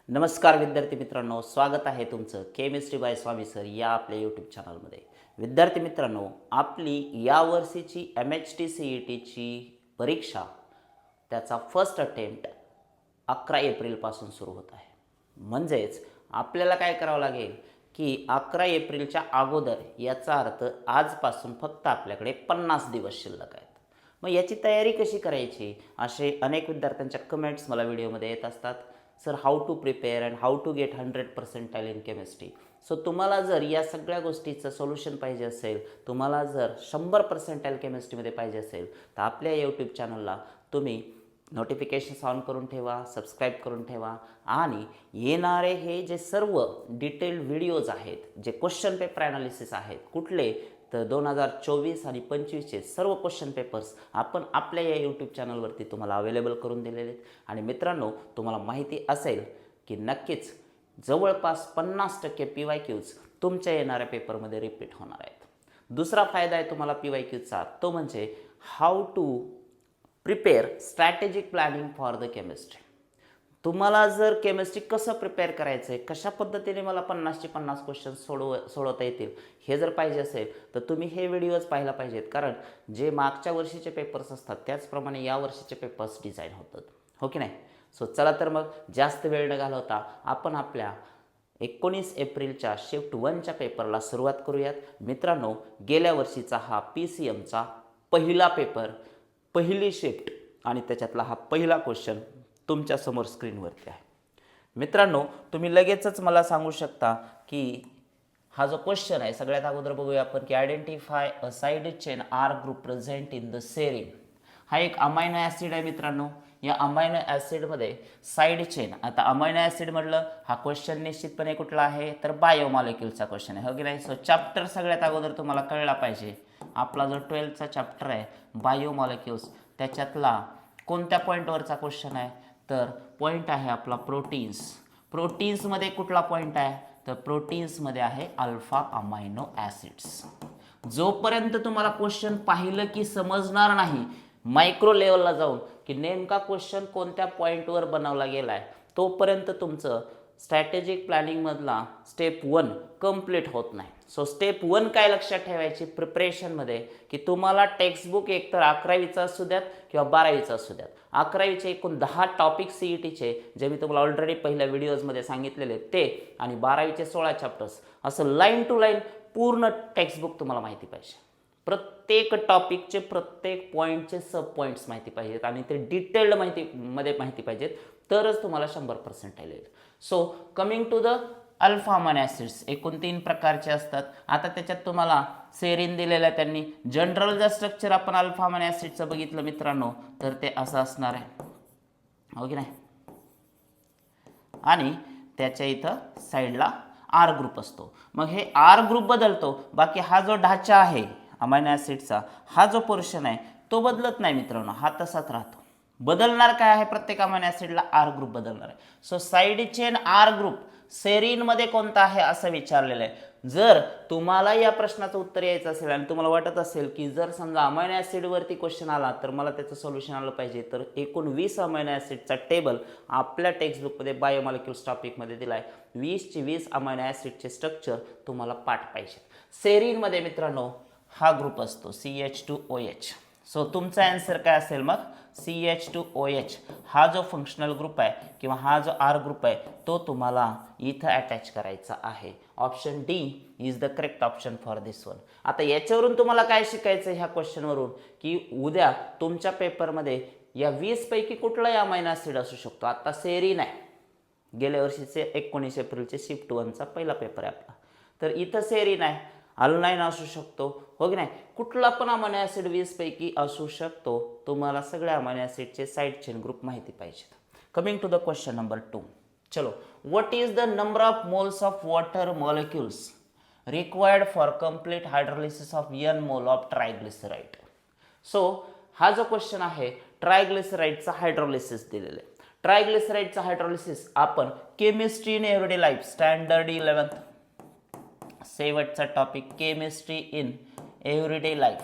नमस्कार विद्यार्थी मित्रांनो, स्वागत आहे तुमचं केमिस्ट्री बाय स्वामी सर या आपल्या यूट्यूब चॅनलमध्ये. विद्यार्थी मित्रांनो, आपली यावर्षीची MHT-CETची परीक्षा त्याचा फर्स्ट अटेम्प्ट 11 एप्रिलपासून सुरू होत आहे. म्हणजेच आपल्याला काय करावं लागेल की 11 एप्रिलच्या अगोदर, याचा अर्थ आजपासून फक्त आपल्याकडे 50 दिवस शिल्लक आहेत. मग याची तयारी कशी करायची, असे अनेक विद्यार्थ्यांच्या कमेंट्स मला व्हिडिओमध्ये येत असतात. Sir, how to prepare and how to get 100% in chemistry. So तुम्हाला जर या सगळ्या गोष्टीचं सोल्युशन पाहिजे असेल, तुम्हाला जर 100% केमिस्ट्रीमध्ये पाहिजे असेल, तर आपल्या यूट्यूब चॅनलला तुम्ही नोटिफिकेशन्स ऑन करून ठेवा, सबस्क्राईब करून ठेवा आणि येणारे हे जे सर्व डिटेल्ड व्हिडिओज आहेत, जे क्वेश्चन पेपर ॲनालिसिस आहेत, कुठले तर 2024 आणि 25चे सर्व क्वेश्चन पेपर्स आपण आपल्या या यूट्यूब चॅनलवरती तुम्हाला अवेलेबल करून दिलेले आहेत. आणि मित्रांनो, तुम्हाला माहिती असेल की नक्कीच जवळपास 50% PYQs तुमच्या येणाऱ्या पेपरमध्ये रिपीट होणार आहेत. दुसरा फायदा आहे तुम्हाला PYQचा, तो म्हणजे how to prepare strategic planning for the chemistry. तुम्हाला जर केमिस्ट्री कसं प्रिपेअर करायचं आहे, कशा पद्धतीने मला 50चे 50 क्वेश्चन सोडवता येतील, हे जर पाहिजे असेल तर तुम्ही हे व्हिडिओज पाहायला पाहिजेत. कारण जे मागच्या वर्षीचे पेपर्स असतात त्याचप्रमाणे या वर्षीचे पेपर्स डिझाईन होतात, हो की नाही. सो चला तर मग जास्त वेळ न घालवता आपण आपल्या 19 एप्रिलच्या शिफ्ट 1च्या पेपरला सुरुवात करूयात. मित्रांनो, गेल्या वर्षीचा हा PCMचा पहिला पेपर, पहिली शिफ्ट आणि त्याच्यातला हा पहिला क्वेश्चन तुमच्यासमोर स्क्रीनवरती आहे. मित्रांनो, तुम्ही लगेचच मला सांगू शकता की हा जो क्वेश्चन आहे, सगळ्यात अगोदर बघूया आपण की identify a side chain R group present in the serine. हा एक अमायनो ॲसिड आहे मित्रांनो. या अमायनो ॲसिडमध्ये साइड चेन, आता अमायनो ॲसिड म्हटलं, हा क्वेश्चन निश्चितपणे कुठला आहे तर बायोमॉलिक्युलचा क्वेश्चन आहे, हो की नाही. सो चॅप्टर सगळ्यात अगोदर तुम्हाला कळला पाहिजे. आपला जो 12th चॅप्टर आहे बायोमॉलिक्युल्स, त्याच्यातला कोणत्या पॉईंटवरचा क्वेश्चन आहे तर पॉईंट आहे आपला प्रोटीन्स. प्रोटीन्समध्ये कुठला पॉईंट आहे तर प्रोटीन्समध्ये आहे अल्फा अमायनो ॲसिड्स. जोपर्यंत तुम्हाला क्वेश्चन पाहिलं की समजणार नाही मायक्रो लेवलला जाऊन की नेमका क्वेश्चन कोणत्या पॉईंटवर बनवला गेला आहे, तोपर्यंत तुमचं स्ट्रॅटेजिक प्लॅनिंगमधला स्टेप 1 कंप्लीट होत नाही. सो स्टेप 1 काय लक्षात ठेवायची प्रिपरेशनमध्ये की तुम्हाला टेक्स्टबुक एकतर 11वीचा असू द्यात किंवा 12वीचा असू द्यात, 11वीचे एकूण 10 टॉपिक CETचे जे मी तुम्हाला ऑलरेडी पहिल्या व्हिडिओजमध्ये सांगितलेले ते, आणि 12वीचे 16 चॅप्टर्स, असं लाईन टू लाईन पूर्ण टेक्स्टबुक तुम्हाला माहिती पाहिजे. प्रत्येक टॉपिकचे प्रत्येक पॉईंटचे सब पॉईंट्स माहिती पाहिजेत आणि ते डिटेल्ड माहिती पाहिजेत, तरच तुम्हाला 100% येईल. So coming to the alpha amino acids, एकूण 3 प्रकारचे असतात. आता त्याच्यात तुम्हाला सेरीन दिलेलं आहे त्यांनी. जनरल जर स्ट्रक्चर आपण अल्फा अमायनो ॲसिडचं बघितलं मित्रांनो तर ते असं असणार आहे, हो की नाही. आणि त्याच्या इथं साईडला आर ग्रुप असतो. मग हे आर ग्रुप बदलतो, बाकी हा जो ढाचा आहे अमायनो ॲसिडचा, हा जो पोर्शन आहे तो बदलत नाही मित्रांनो, हा तसाच राहतो. बदलणार काय आहे, प्रत्येक अमायनो ॲसिडला आर ग्रुप बदलणार आहे. So side chain R group सेरीनमध्ये कोणता आहे असं विचारलेलं आहे. जर तुम्हाला या प्रश्नाचं उत्तर यायचं असेल आणि तुम्हाला वाटत असेल की जर समजा अमायनो ॲसिडवरती क्वेश्चन आला तर मला त्याचं सोल्युशन आलं पाहिजे, तर एकूण 20 अमायनो ॲसिडचा टेबल आपल्या टेक्स्टबुकमध्ये बायोमॉलिक्युल्स टॉपिकमध्ये दिला आहे. 20चे 20 अमायनो ॲसिडचे स्ट्रक्चर तुम्हाला पाठ पाहिजे. सेरीनमध्ये मित्रांनो हा ग्रुप असतो CH2OH. सो तुमचा आन्सर काय असेल मग CH2OH. हा जो फंक्शनल ग्रुप आहे किंवा हा जो आर ग्रुप आहे तो तुम्हाला इथं अटॅच करायचा आहे. Option D is the correct option for this one. आता याच्यावरून तुम्हाला काय शिकायचं ह्या क्वेश्चनवरून की उद्या तुमच्या पेपरमध्ये या 20 पैकी कुठलाही अमायनो ॲसिड असू शकतो. आता सेरीन आहे, गेल्या वर्षीचे 19 एप्रिलचे शिफ्ट 1चा पहिला पेपर आहे आपला, तर इथं सेरीन आहे, अल्नाइन असू शकतो, हो की नाही. कुठला पण अमायनो ॲसिड 20 पैकी असू शकतो. तुम्हाला सगळ्या अमायनो ॲसिडचे साइड चेन ग्रुप माहिती पाहिजेत. Coming to the question number 2. चलो, what is the number of moles of water molecules required for complete hydrolysis of 1 mole of ट्रायग्लिसराइड. So हा जो क्वेश्चन आहे ट्रायग्लिसराइडचा हायड्रोलिसिस दिलेलं आहे. ट्रायग्लिसराइडचा हायड्रोलिसिस आपण chemistry in everyday life standard 11th शेवटचा topic chemistry in everyday life,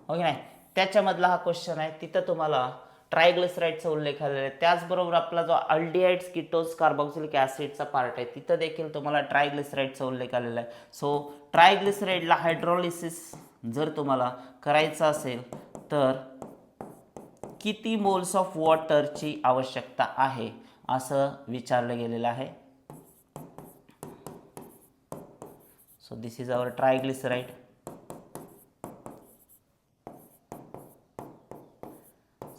हो की नाही, त्याच्यामधला हा क्वेश्चन आहे. तिथं तुम्हाला ट्रायग्लिसराईडचा उल्लेख आलेला आहे. त्याचबरोबर आपला जो अल्डिहाइड्स कीटोज कार्बोक्सिलिक ॲसिडचा पार्ट आहे तिथं देखील तुम्हाला ट्रायग्लिसराईडचा उल्लेख आलेला आहे. सो ट्रायग्लिसराईडला हायड्रोलिसिस जर तुम्हाला करायचं असेल तर किती मोल्स ऑफ वॉटरची आवश्यकता आहे असं विचारलं गेलेलं आहे. So this is our triglyceride.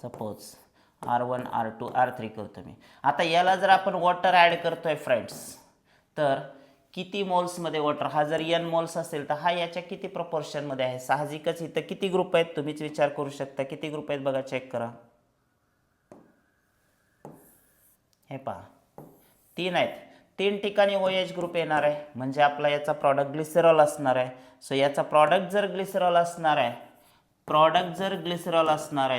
Suppose R1 R2 R3 करतो मी. आता याला जर आपण वॉटर ॲड करतोय फ्रेंड्स तर किती मोल्समध्ये वॉटर, हा जर n मोल्स असेल तर हा याच्या किती प्रपोर्शनमध्ये आहे. साहजिकच इथं किती ग्रुप आहेत तुम्हीच विचार करू शकता. किती ग्रुप आहेत बघा, चेक करा. हे पहा 3 आहेत. 3 ठिकाणी OH ग्रुप येणार आहे म्हणजे आपला याचा प्रॉडक्ट ग्लिसरॉल असणार आहे. सो याचा प्रॉडक्ट जर ग्लिसरॉल असणार आहे,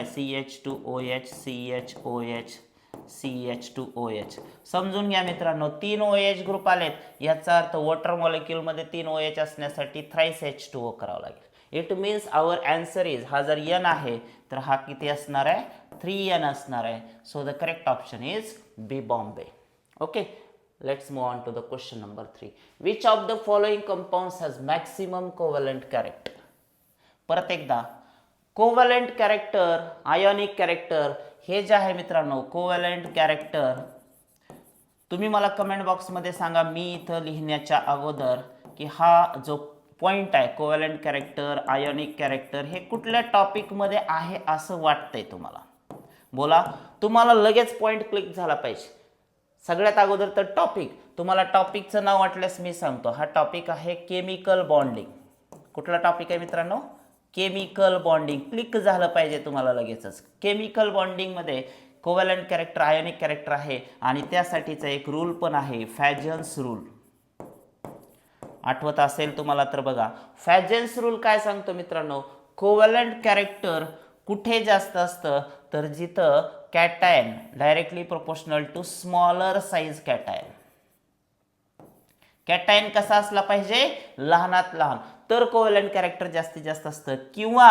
CH2OH CHOH CH2OH. समजून घ्या मित्रांनो, 3 OH ग्रुप आलेत याचा अर्थ वॉटर मॉलिक्यूलमध्ये 3 OH असण्यासाठी थ्राइस H2O करावं लागेल. It means our answer is, हा जर n आहे तर हा किती असणार आहे, 3n असणार आहे. So the correct option is B, Bombay. Okay, let's move on to the question number 3. Which of the following compounds has maximum covalent character? परत एकदा, कोव्हॅलेंट कॅरेक्टर, आयोनिक कॅरेक्टर, हे जे आहे मित्रांनो कोव्हॅलेंट कॅरेक्टर, तुम्ही मला कमेंट बॉक्समध्ये सांगा मी इथं लिहिण्याच्या अगोदर की हा जो पॉइंट आहे कोव्हॅलेंट कॅरेक्टर, आयोनिक कॅरेक्टर, हे कुठल्या टॉपिकमध्ये आहे असं वाटतंय तुम्हाला. बोला, तुम्हाला लगेच पॉइंट क्लिक झाला पाहिजे. सगळ्यात अगोदर तर टॉपिक, तुम्हाला टॉपिकचं नाव वाटल्यास मी सांगतो. हा टॉपिक आहे केमिकल बॉन्डिंग. कुठला टॉपिक आहे मित्रांनो, केमिकल बॉन्डिंग. क्लिक झालं पाहिजे तुम्हाला लगेचच. केमिकल बॉन्डिंगमध्ये कोव्हॅलेंट कॅरेक्टर, आयोनिक कॅरेक्टर आहे आणि त्यासाठीचा एक रूल पण आहे, फॅजन्स रूल. आठवत असेल तुम्हाला तर बघा, फॅजन्स रूल काय सांगतो मित्रांनो, कोव्हॅलेंट कॅरेक्टर कुठे जास्त असतं तर जिथं cation directly proportional to smaller size cation. Cation कसा असला पाहिजे, लहानात लहान, तर कोव्हॅलेंट कॅरेक्टर जास्तीत जास्त असतं. किंवा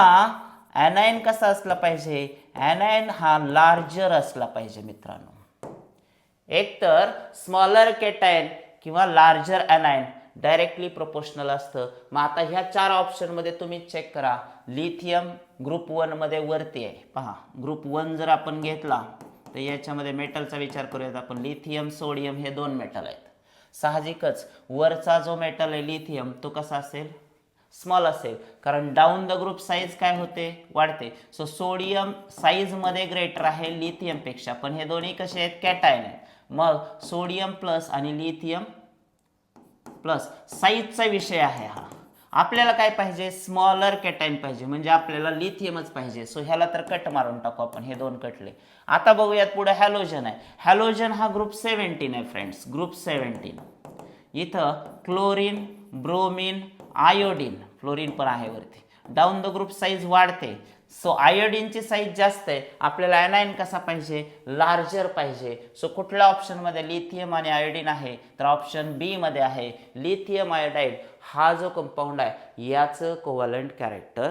ॲनायन कसा असला पाहिजे, ॲनायन हा लार्जर असला पाहिजे मित्रांनो. एक तर स्मॉलर कॅटायन किंवा लार्जर ॲनायन डायरेक्टली प्रोपोर्शनल असतं. मग आता ह्या 4 ऑप्शनमध्ये तुम्ही चेक करा. लिथियम ग्रुप 1 मध्ये वरती आहे पहा. ग्रुप 1 जर आपण घेतला तर याच्यामध्ये मेटलचा विचार करूयात आपण. लिथियम, सोडियम हे 2 मेटल आहेत. साहजिकच वरचा जो मेटल आहे लिथियम तो कसा असेल, स्मॉल असेल, कारण डाऊन द ग्रुप साईज काय होते, वाढते. सो सोडियम साईज मध्ये ग्रेटर आहे लिथियम पेक्षा, पण हे दोन्ही कसे आहेत, कॅटायन आहेत. मग सोडियम प्लस आणि लिथियम प्लस, साईजचा विषय आहे हा. आपल्याला काय पाहिजे, स्मॉलर कॅटायन पाहिजे, म्हणजे आपल्याला लिथियमच पाहिजे. सो ह्याला तर कट मारून टाकू आपण, हे 2 कटले. आता बघूयात पुढे हॅलोजन आहे. हॅलोजन हा ग्रुप 17 आहे फ्रेंड्स, ग्रुप 17. इथं क्लोरीन, ब्रोमीन, आयोडीन, फ्लोरीन पण आहे वरती. डाऊन द ग्रुप साईज वाढते. सो आयोडीनची साईज जास्त आहे, आपल्याला ॲनायन कसा पाहिजे, लार्जर पाहिजे. सो कुठल्या ऑप्शनमध्ये लिथियम आणि आयोडीन आहे, तर ऑप्शन बी मध्ये आहे. लिथियम आयोडाईड हा जो कंपाऊंड आहे याचं कोव्हॅलेंट कॅरेक्टर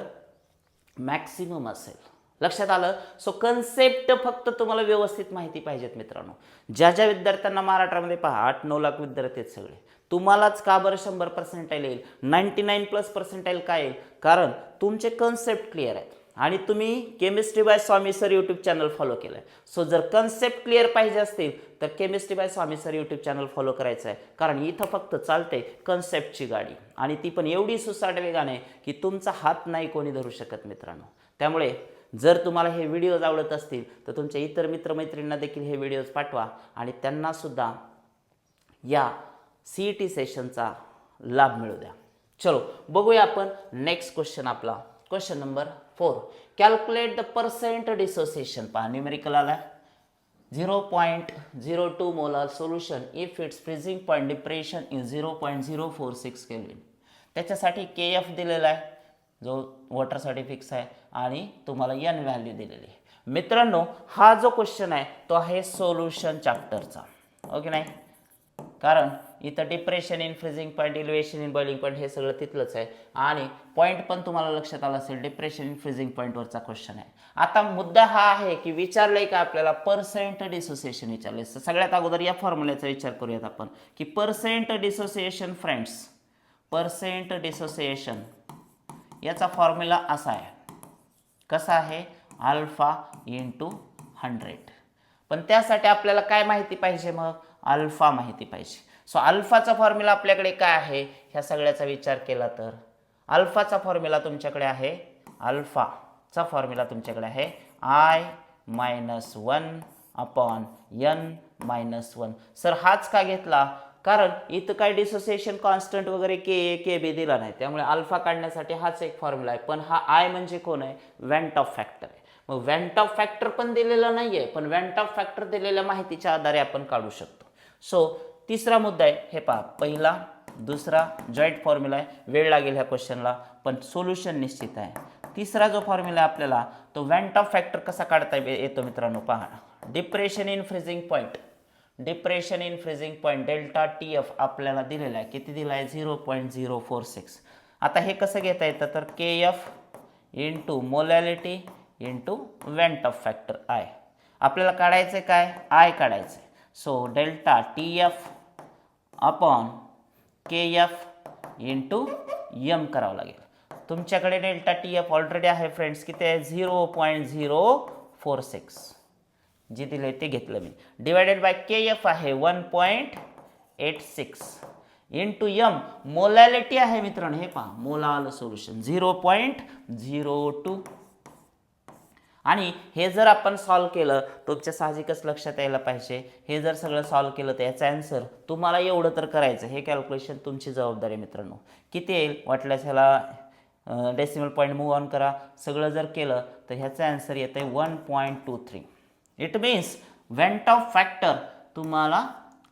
मॅक्सिमम असेल. लक्षात आलं. सो कन्सेप्ट फक्त तुम्हाला व्यवस्थित माहिती पाहिजेत मित्रांनो. ज्या ज्या विद्यार्थ्यांना महाराष्ट्रामध्ये पहा 8-9 लाख विद्यार्थी आहेत सगळे, तुम्हालाच का बरं 100% येईल, 99+ काय येईल, कारण तुमचे कन्सेप्ट क्लिअर आहेत आणि तुम्ही केमिस्ट्री बाय स्वामी सर यूट्यूब चॅनल फॉलो केलं आहे. सो जर कन्सेप्ट क्लिअर पाहिजे असतील तर केमिस्ट्री बाय स्वामी सर यूट्यूब चॅनल फॉलो करायचं आहे, कारण इथं फक्त चालते कन्सेप्टची गाडी आणि ती पण एवढी सुसाट वेगाने की तुमचा हात नाही कोणी धरू शकत मित्रांनो. त्यामुळे जर तुम्हाला हे व्हिडिओज आवडत असतील तर तुमच्या इतर मित्रमैत्रिणींना देखील हे व्हिडिओज पाठवा आणि त्यांनासुद्धा या CET सेशनचा लाभ मिळू द्या. चलो बघूया आपण नेक्स्ट क्वेश्चन आपला. Question number 4. Calculate the percent dissociation. पहा न्यूमेरिकल आला 0.02 molar solution if it's freezing point depression is 0.046 kelvin. त्याच्यासाठी KF दिलेला आहे जो वॉटरसाठी फिक्स आहे आणि तुम्हाला n व्हॅल्यू दिलेली आहे. मित्रांनो हा जो क्वेश्चन आहे तो आहे सोल्युशन चॅप्टरचा, ओके नाही, कारण इथं depression in freezing point, elevation in boiling point हे सगळं तिथलंच आहे आणि पॉईंट पण तुम्हाला लक्षात आलं असेल, डिप्रेशन इन फ्रीजिंग पॉईंटवरचा क्वेश्चन आहे. आता मुद्दा हा आहे की विचारलंय का आपल्याला पर्सेंट डिसोसिएशन विचारले. सगळ्यात अगोदर या फॉर्म्युल्याचा विचार करूयात आपण की percent dissociation friends, percent dissociation याचा फॉर्म्युला असा आहे. कसा आहे? Alpha into 100. पण त्यासाठी आपल्याला काय माहिती पाहिजे? मग अल्फा माहिती पाहिजे. सो अल्फाचा फॉर्म्युला आपल्याकडे काय आहे? ह्या सगळ्याचा विचार केला तर अल्फाचा फॉर्म्युला तुमच्याकडे आहे, अल्फाचा फॉर्म्युला तुमच्याकडे आहे I-1/n-1. सर हाच का घेतला? कारण इथं काय डिसोसिएशन कॉन्स्टंट वगैरे के बी दिला नाही, त्यामुळे अल्फा काढण्यासाठी हाच एक फॉर्म्युला आहे. पण हा आय म्हणजे कोण आहे? वेंट ऑफ फॅक्टर आहे. मग वेंट ऑफ फॅक्टर पण दिलेला नाहीये, पण वेंट ऑफ फॅक्टर दिलेल्या माहितीच्या आधारे आपण काढू शकतो. सो तिसरा मुद्दा आहे, हे पहा, पहिला दुसरा जॉईंट फॉर्म्युला आहे. वेळ लागेल ह्या क्वेश्चनला, पण सोल्युशन निश्चित आहे. तिसरा जो फॉर्म्युला आहे आपल्याला, तो वेंट ऑफ फॅक्टर कसा काढता येतो मित्रांनो? पहा, depression in freezing point, depression in freezing point delta T F आपल्याला दिलेला आहे. किती दिला आहे? 0.046. आता हे कसं घेता येतं? तर K F into molality into van't Hoff factor I. आपल्याला काढायचं काय? आय काढायचं. So delta T F upon K F into M करावं लागेल. तुमच्याकडे डेल्टा टी एफ ऑलरेडी आहे फ्रेंड्स, किती आहे? 0.046. जे दिले ते घेतलं मी. डिवायडेड बाय के एफ आहे 1.86 इंटू एम मोलॅलिटी आहे मित्रांनो. हे पहा, मोलाल सोल्युशन 0.02. आणि हे जर आपण सॉल्व केलं, तुमच्या साहजिकच लक्षात यायला पाहिजे, हे जर सगळं सॉल्व केलं तर याचा आन्सर तुम्हाला एवढं तर करायचं. हे कॅल्क्युलेशन तुमची जबाबदारी आहे मित्रांनो. किती येईल? वाटल्यास ह्याला डेसिमल पॉईंट मूव ऑन करा. सगळं जर केलं तर ह्याचा आन्सर येतं आहे 1.23. It means went Hoff factor तुम्हाला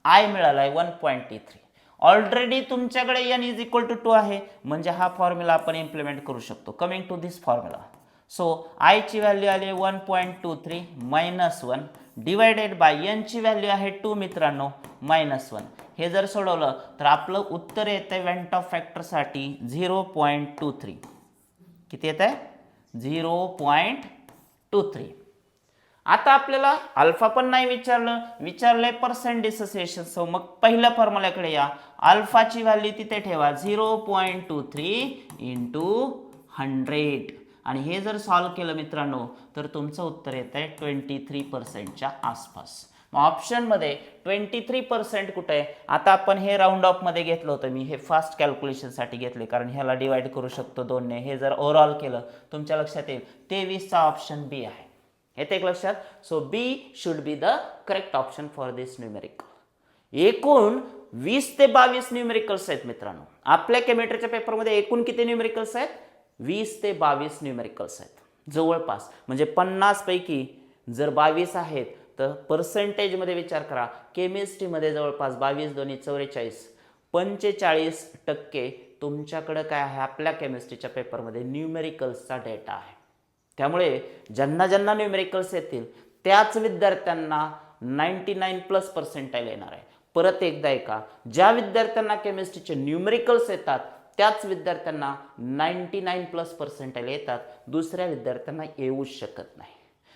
आय मिळाला आहे 1.23. ऑलरेडी तुमच्याकडे n इज इक्वल टू 2 आहे, म्हणजे हा फॉर्म्युला आपण इम्प्लिमेंट करू शकतो. Coming to this formula, so I ची व्हॅल्यू आली 1.23 मायनस 1 डिवायडेड बाय n ची व्हॅल्यू आहे 2 मित्रांनो, -1. हे जर सोडवलं तर आपलं उत्तर येतं आहे वेंट ऑफ फॅक्टरसाठी 0.23. किती येत आहे? 0.23. आता आपल्याला अल्फा पण नाही विचारलंय पर्सेंट डिसोसिएशन. सो मग पहिल्या फॉर्म्युल्याकडे या. अल्फाची व्हॅल्यू तिथे ठेवा 0.23 इंटू 100. आणि हे जर सॉल्व केलं मित्रांनो तर तुमचं उत्तर येतं आहे 23%च्या आसपास. मग ऑप्शनमध्ये 23% कुठे आहे? आता आपण हे राऊंड ऑफमध्ये घेतलं होतं, मी हे फास्ट कॅल्क्युलेशनसाठी घेतले, कारण ह्याला डिवाइड करू शकतो 2ने. हे जर ओव्हरऑल केलं तुमच्या लक्षात येईल 23चा ऑप्शन बी आहे. येते एक लक्षात? So B should be the correct option for this numerical. एकूण 20 ते 22 न्यूमेरिकल्स आहेत मित्रांनो. आपल्या केमिस्ट्रीच्या पेपरमध्ये एकूण किती न्यूमेरिकल्स आहेत? 20 ते 22 न्यूमेरिकल्स आहेत जवळपास. म्हणजे 50 पैकी जर 22 आहेत तर पर्सेंटेजमध्ये विचार करा, केमिस्ट्रीमध्ये जवळपास 22 दोन्ही 44, 45% तुमच्याकडं काय आहे? आपल्या केमिस्ट्रीच्या पेपरमध्ये न्यूमेरिकल्सचा डेटा आहे. त्यामुळे ज्यांना न्यूमेरिकल्स येतील त्याच विद्यार्थ्यांना 99+ येणार आहे. परत एकदा ऐका, ज्या विद्यार्थ्यांना केमिस्ट्रीचे न्यूमेरिकल्स येतात त्याच विद्यार्थ्यांना 99+ येतात, दुसऱ्या विद्यार्थ्यांना येऊच शकत नाही.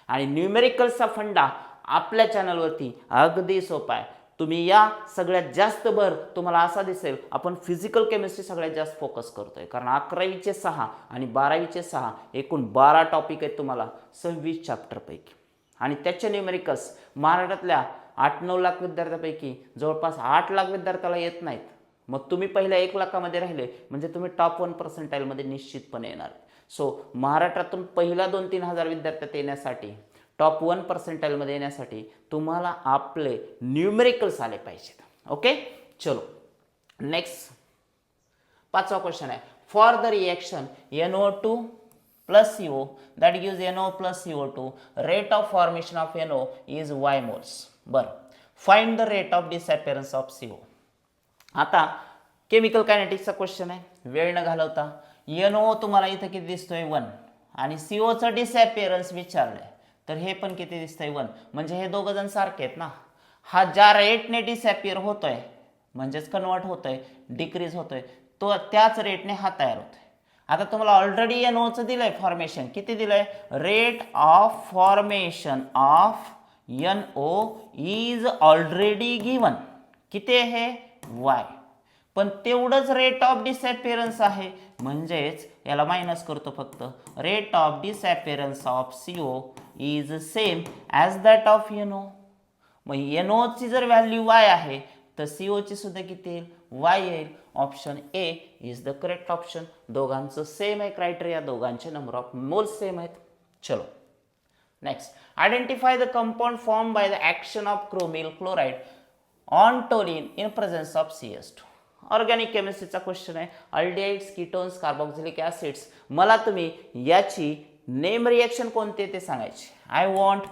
आणि न्यूमेरिकल्सचा फंडा आपल्या चॅनलवरती अगदी सोपा आहे. तुम्ही या सगळ्यात जास्त भर तुम्हाला असा दिसेल, आपण फिजिकल केमिस्ट्री सगळ्यात जास्त फोकस करतोय, कारण 11वीचे 6 आणि 12वीचे 6 एकूण 12 टॉपिक आहेत तुम्हाला 26 चॅप्टरपैकी. आणि त्याचे न्यूमेरिकल्स महाराष्ट्रातल्या 8-9 लाख विद्यार्थ्यांपैकी जवळपास 8 लाख विद्यार्थ्याला येत नाहीत. मग तुम्ही पहिल्या 1 लाखामध्ये राहिले म्हणजे तुम्ही टॉप 1% निश्चितपणे येणार. सो महाराष्ट्रातून पहिल्या 2-3 हजार विद्यार्थ्यात येण्यासाठी, टॉप 1% येण्यासाठी तुम्हाला आपले न्यूमेरिकल्स आले पाहिजेत. ओके, चलो नेक्स्ट 5वा क्वेश्चन आहे. For the reaction NO2 plus CO that gives NO plus CO2, rate of formation of NO is y moles. बरं, find the rate of disappearance of CO. आता chemical कायनेटिक्सचा question आहे, वेळ न घालवता. NO तुम्हाला इथं किती दिसतोय? 1. आणि COचं डिसअपिअरन्स विचारलंय तर हे पण किती दिसतंय? 1. म्हणजे हे दोघं जण सारखे आहेत ना. हा ज्या रेटने डिसअपिअर होतोय म्हणजेच कन्वर्ट होतोय, डिक्रीज होतोय, तो त्याच रेटने हा तयार होतोय. आता तुम्हाला ऑलरेडी NOचं दिलंय फॉर्मेशन. किती दिलंय? Rate of formation of NO is already given. किती आहे? Y. पण तेवढंच रेट ऑफ डिसअपिअरन्स आहे, म्हणजेच याला मायनस करतो फक्त. Rate of disappearance of CO is same as that of NO. मग NOची जर व्हॅल्यू Y आहे तर COची सुद्धा किती येईल? Y येईल. Option A is the correct option. दोघांचं सेम आहे क्रायटेरिया, दोघांचे नंबर ऑफ मोल्स सेम आहेत. चलो next, identify the compound form by the action of chromyl chloride on toluene in presence of CS2. Organic केमिस्ट्रीचा question आहे. Aldehydes, ketones, carboxylic acids. मला तुम्ही याची नेम रिएक्शन कोणते ते सांगायचे. I want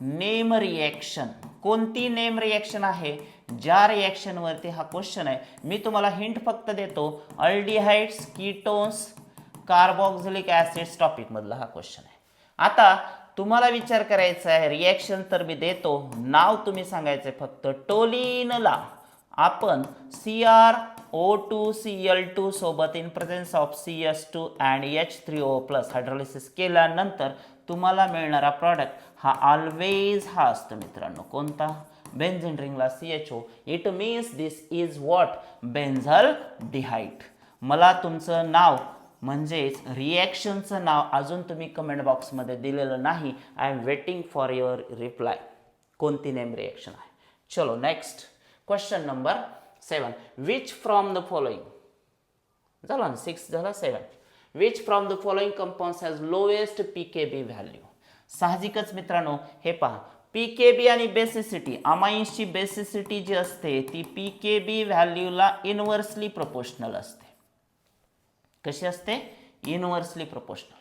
name reaction. कोणती नेम रिएक्शन आहे? ज्या रिएक्शनवरती हा क्वेश्चन आहे. मी तुम्हाला हिंट फक्त देतो, aldehydes, ketones, carboxylic acids topic मधला हा क्वेश्चन आहे. आता तुम्हाला विचार करायचा आहे, रिएक्शन तर मी देतो, नाव तुम्ही सांगायचं फक्त. टोलिनला आपण CrO2Cl2 सोबत in presence of CS2 and H3O+ hydrolysis केल्यानंतर तुम्हाला मिळणारा प्रॉडक्ट हा ऑलवेज हा असतो मित्रांनो. कोणता? बेन्झीन रिंगला CHO. It means this is what? Benzaldehyde. मला तुमचं नाव म्हणजेच रिएक्शनचं नाव अजून तुम्ही कमेंट बॉक्समध्ये दिलेलं नाही. I am waiting for your reply. कोणती नेम रिएक्शन आहे? चलो next question number 7. Which from the following, झाला ना 6 झाला 7. Which from the following compounds has lowest pKb value. साहजिकच मित्रांनो हे पहा, पीकेबी आणि बेसिसिटी, अमाइन्सची बेसिसिटी जी असते ती पीकेबी व्हॅल्यूला इनव्हर्सली प्रोपोर्शनल असते. कशी असते? Inversely proportional.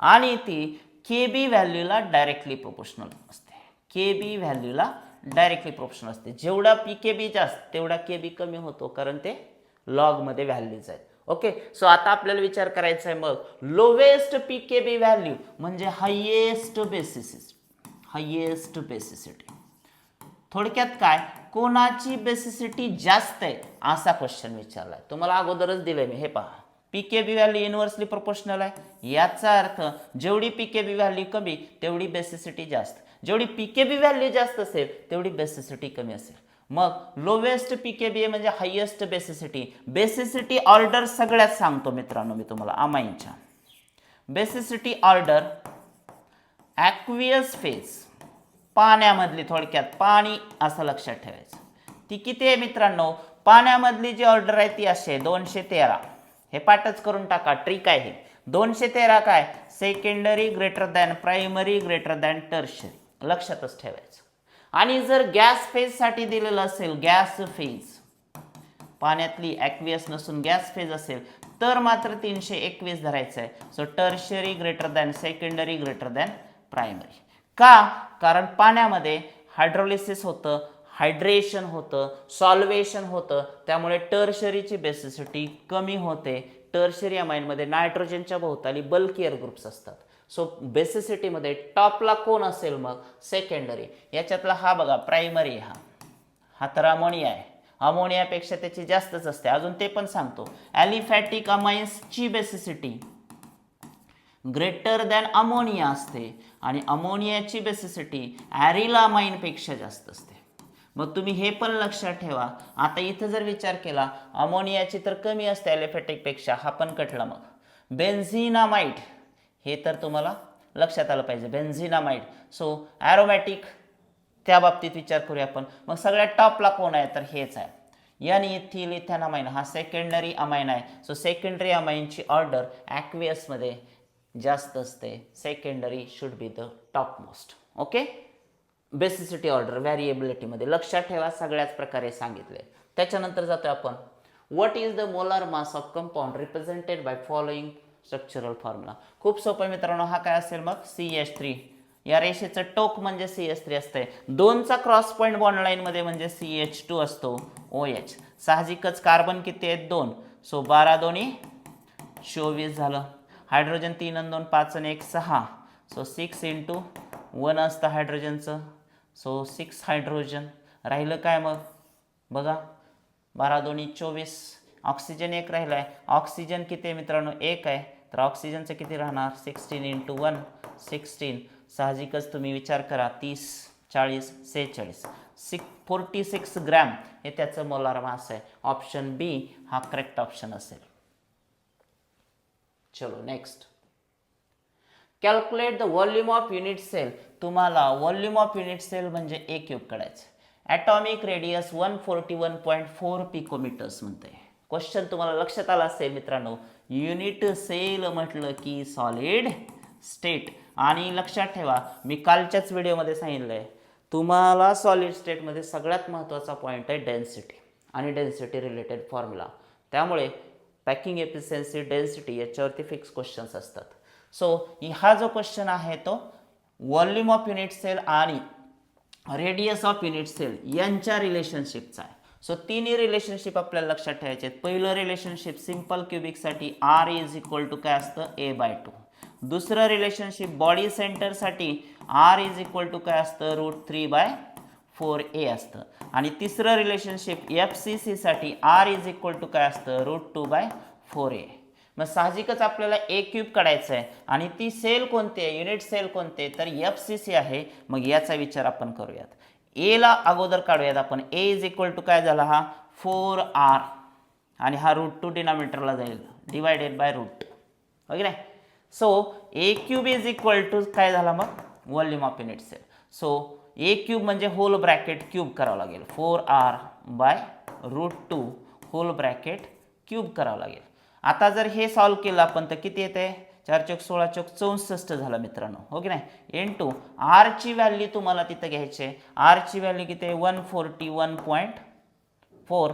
आणि ती केबी व्हॅल्यूला डायरेक्टली प्रोपोर्शनल असते. केबी व्हॅल्यूला डायरेक्टली प्रोपोर्शनल असते. जेवढा पीकेबी जास्त तेवढा केबी कमी होतो, कारण ते लॉगमध्ये व्हॅल्यूज आहेत. ओके, सो आता आपल्याला विचार करायचा आहे मग लोवेस्ट पीकेबी व्हॅल्यू म्हणजे हायेस्ट बेसिसिटी. हायेस्ट बेसिसिटी थोडक्यात काय? कोणाची बेसिसिटी जास्त आहे असा क्वेश्चन विचारलाय. तुम्हाला अगोदरच दिलंय मी. हे पहा, पीकेबी व्हॅल्यू इनव्हर्सली प्रोपोर्शनल आहे. याचा अर्थ जेवढी पीकेबी व्हॅल्यू कमी तेवढी बेसिसिटी जास्त. जेवढी पीकेबी व्हॅल्यू जास्त असेल तेवढी बेसिसिटी कमी असेल. मग लोवेस्ट पीकेबी म्हणजे हायेस्ट बेसिसिटी. बेसिसिटी ऑर्डर सगळ्यात सांगतो मित्रांनो मी तुम्हाला. अमाइनच्या बेसिसिटी ऑर्डर ॲक्वियस फेज, पाण्यामधली, थोडक्यात पाणी असं लक्षात ठेवायचं. ती किती आहे मित्रांनो? पाण्यामधली जी ऑर्डर आहे ती अशी आहे 213. हे पाठच करून टाका, ट्रिक आहे. 213 काय? Secondary greater than primary greater than tertiary. लक्षातच ठेवायचं. आणि जर गॅस फेज साठी दिलेलं असेल, गॅस फेज पाण्यातली ॲक्वियस नसून गॅस फेज असेल तर मात्र 321 धरायचं आहे. So tertiary greater than secondary greater than primary. का? कारण पाण्यामध्ये हायड्रोलिसिस होतं, हायड्रेशन होतं, सॉल्वेशन होतं, त्यामुळे टर्शरीची बेसिसिटी कमी होते. टर्शरी अमाइनमध्ये नायट्रोजनच्या भोवताली बल्कियर ग्रुप्स असतात. सो बेसिसिटीमध्ये टॉपला कोण असेल मग? सेकंडरी. याच्यातला हा बघा प्रायमरी, हा तर अमोनिया आहे. अमोनियापेक्षा त्याची जास्तच असते. अजून ते पण सांगतो, ॲलिफॅटिक अमाइन्सची बेसिसिटी ग्रेटर दॅन अमोनिया असते आणि अमोनियाची बेसिसिटी ॲरिल अमाइनपेक्षा जास्त असते. मग तुम्ही हे पण लक्षात ठेवा. आता इथं जर विचार केला, अमोनियाची तर कमी असते ॲलिफॅटिकपेक्षा, हा पण कटला. मग बेन्झिनामाइड हे तर तुम्हाला लक्षात आलं पाहिजे, बेन्झिनामाइड. सो ॲरोमॅटिक, त्या बाबतीत विचार करूया आपण. मग सगळ्यात टॉपला कोण आहे? तर हेच आहे, एन इथिल इथॅनामाइन. हा सेकंडरी अमाइन आहे. सो सेकंडरी अमाइनची ऑर्डर ॲक्वियसमध्ये जास्त असते. Secondary should be the top most. Okay, basicity order व्हॅरिएबिलिटीमध्ये लक्षात ठेवा, सगळ्याच प्रकारे सांगितले. त्याच्यानंतर जातो आपण, what is the molar mass of compound represented by following structural formula. खूप सोपं मित्रांनो, हा काय असेल मग? CH3. या रेषेचं टोक म्हणजे CH3 असते. 2चा क्रॉस पॉईंट बॉन्ड लाईनमध्ये म्हणजे CH2 असतो, OH. साहजिकच कार्बन किती आहेत? 2. सो 12 दोन्ही 24 झालं. हायड्रोजन 3 आणि 2 5 आणि 1 6. सो 6 × 1 असतं हायड्रोजनचं. So 6 hydrogen. राहिलं काय मग? बघा 12 दोन्ही 24. ऑक्सिजन एक राहिला आहे. ऑक्सिजन किती आहे मित्रांनो? एक आहे. तर ऑक्सिजनचं किती राहणार? 16 × 1 16. साहजिकच तुम्ही विचार करा, 30 40 46 46 ग्रॅम हे त्याचं मोलार मास आहे. ऑप्शन बी हा करेक्ट ऑप्शन असेल. चलो next. Calculate the volume of unit cell. तुम्हाला व्हॉल्यूम ऑफ युनिट सेल म्हणजे ए क्यूब काढायचं. ॲटॉमिक रेडियस 141.4 पिकोमीटर्स म्हणते. क्वेश्चन तुम्हाला लक्षात आला असेल मित्रांनो. युनिट सेल म्हटलं की सॉलिड स्टेट. आणि लक्षात ठेवा, मी कालच्याच व्हिडिओमध्ये सांगितलंय तुम्हाला सॉलिड स्टेटमध्ये सगळ्यात महत्त्वाचा पॉईंट आहे डेन्सिटी आणि डेन्सिटी रिलेटेड फॉर्म्युला. त्यामुळे पॅकिंग एफिशियन्सी, डेन्सिटी याच्यावरती फिक्स क्वेश्चन्स असतात. सो हा जो क्वेश्चन आहे तो व्हॉल्यूम ऑफ युनिट सेल आणि रेडियस ऑफ युनिट सेल यांच्या रिलेशनशिपचा आहे. सो तिन्ही रिलेशनशिप आपल्याला लक्षात ठेवायचे आहेत. पहिलं रिलेशनशिप सिंपल क्युबिकसाठी R = काय असतं? A/2. दुसरं रिलेशनशिप बॉडी सेंटरसाठी R = काय असतं? √3/4A असतं. आणि तिसरं रिलेशनशिप FCC साठी R = काय असतं? √2/4A. मग साहजिकच आपल्याला ए क्यूब काढायचं आहे आणि ती सेल कोणती आहे? युनिट सेल कोणते? तर FCC आहे. मग याचा विचार आपण करूयात. एला अगोदर काढूयात आपण. A काय झाला? हा 4R आणि हा √2 डिनॉमिनेटरला जाईल, /√. ओके नाही. सो ए क्यूब काय झाला मग? Volume of unit cell. So A cube म्हणजे होल ब्रॅकेट क्यूब करावं लागेल. 4R/√2 होल ब्रॅकेट क्यूब करावं लागेल. आता जर हे सॉल्व केलं आपण तर किती येते? 4 × 16 = 64 झालं मित्रांनो. हो की नाही. इंटू R ची व्हॅल्यू तुम्हाला तिथं घ्यायची आहे. R ची व्हॅल्यू किती आहे? 141.4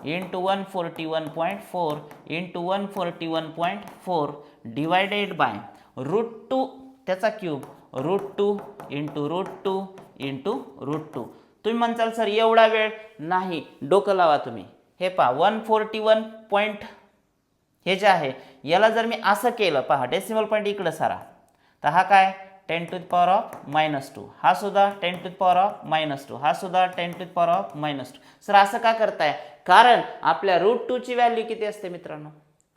इंटू 141.4 इंटू 141.4 डिवायडेड बाय √2 त्याचा क्यूब, √2 इंटू √2 इंटू √2. तुम्ही म्हणताल सर एवढा वेळ नाही, डोकं लावा तुम्ही. हे पहा 141. हे जे आहे याला जर मी असं केलं, पहा डेसिमल पॉईंट इकडं सारा, तर हा काय? 10⁻². हा सुद्धा 10⁻². हा सुद्धा 10⁻². सर असं का करताय? कारण आपल्या √2 ची व्हॅल्यू किती असते मित्रांनो?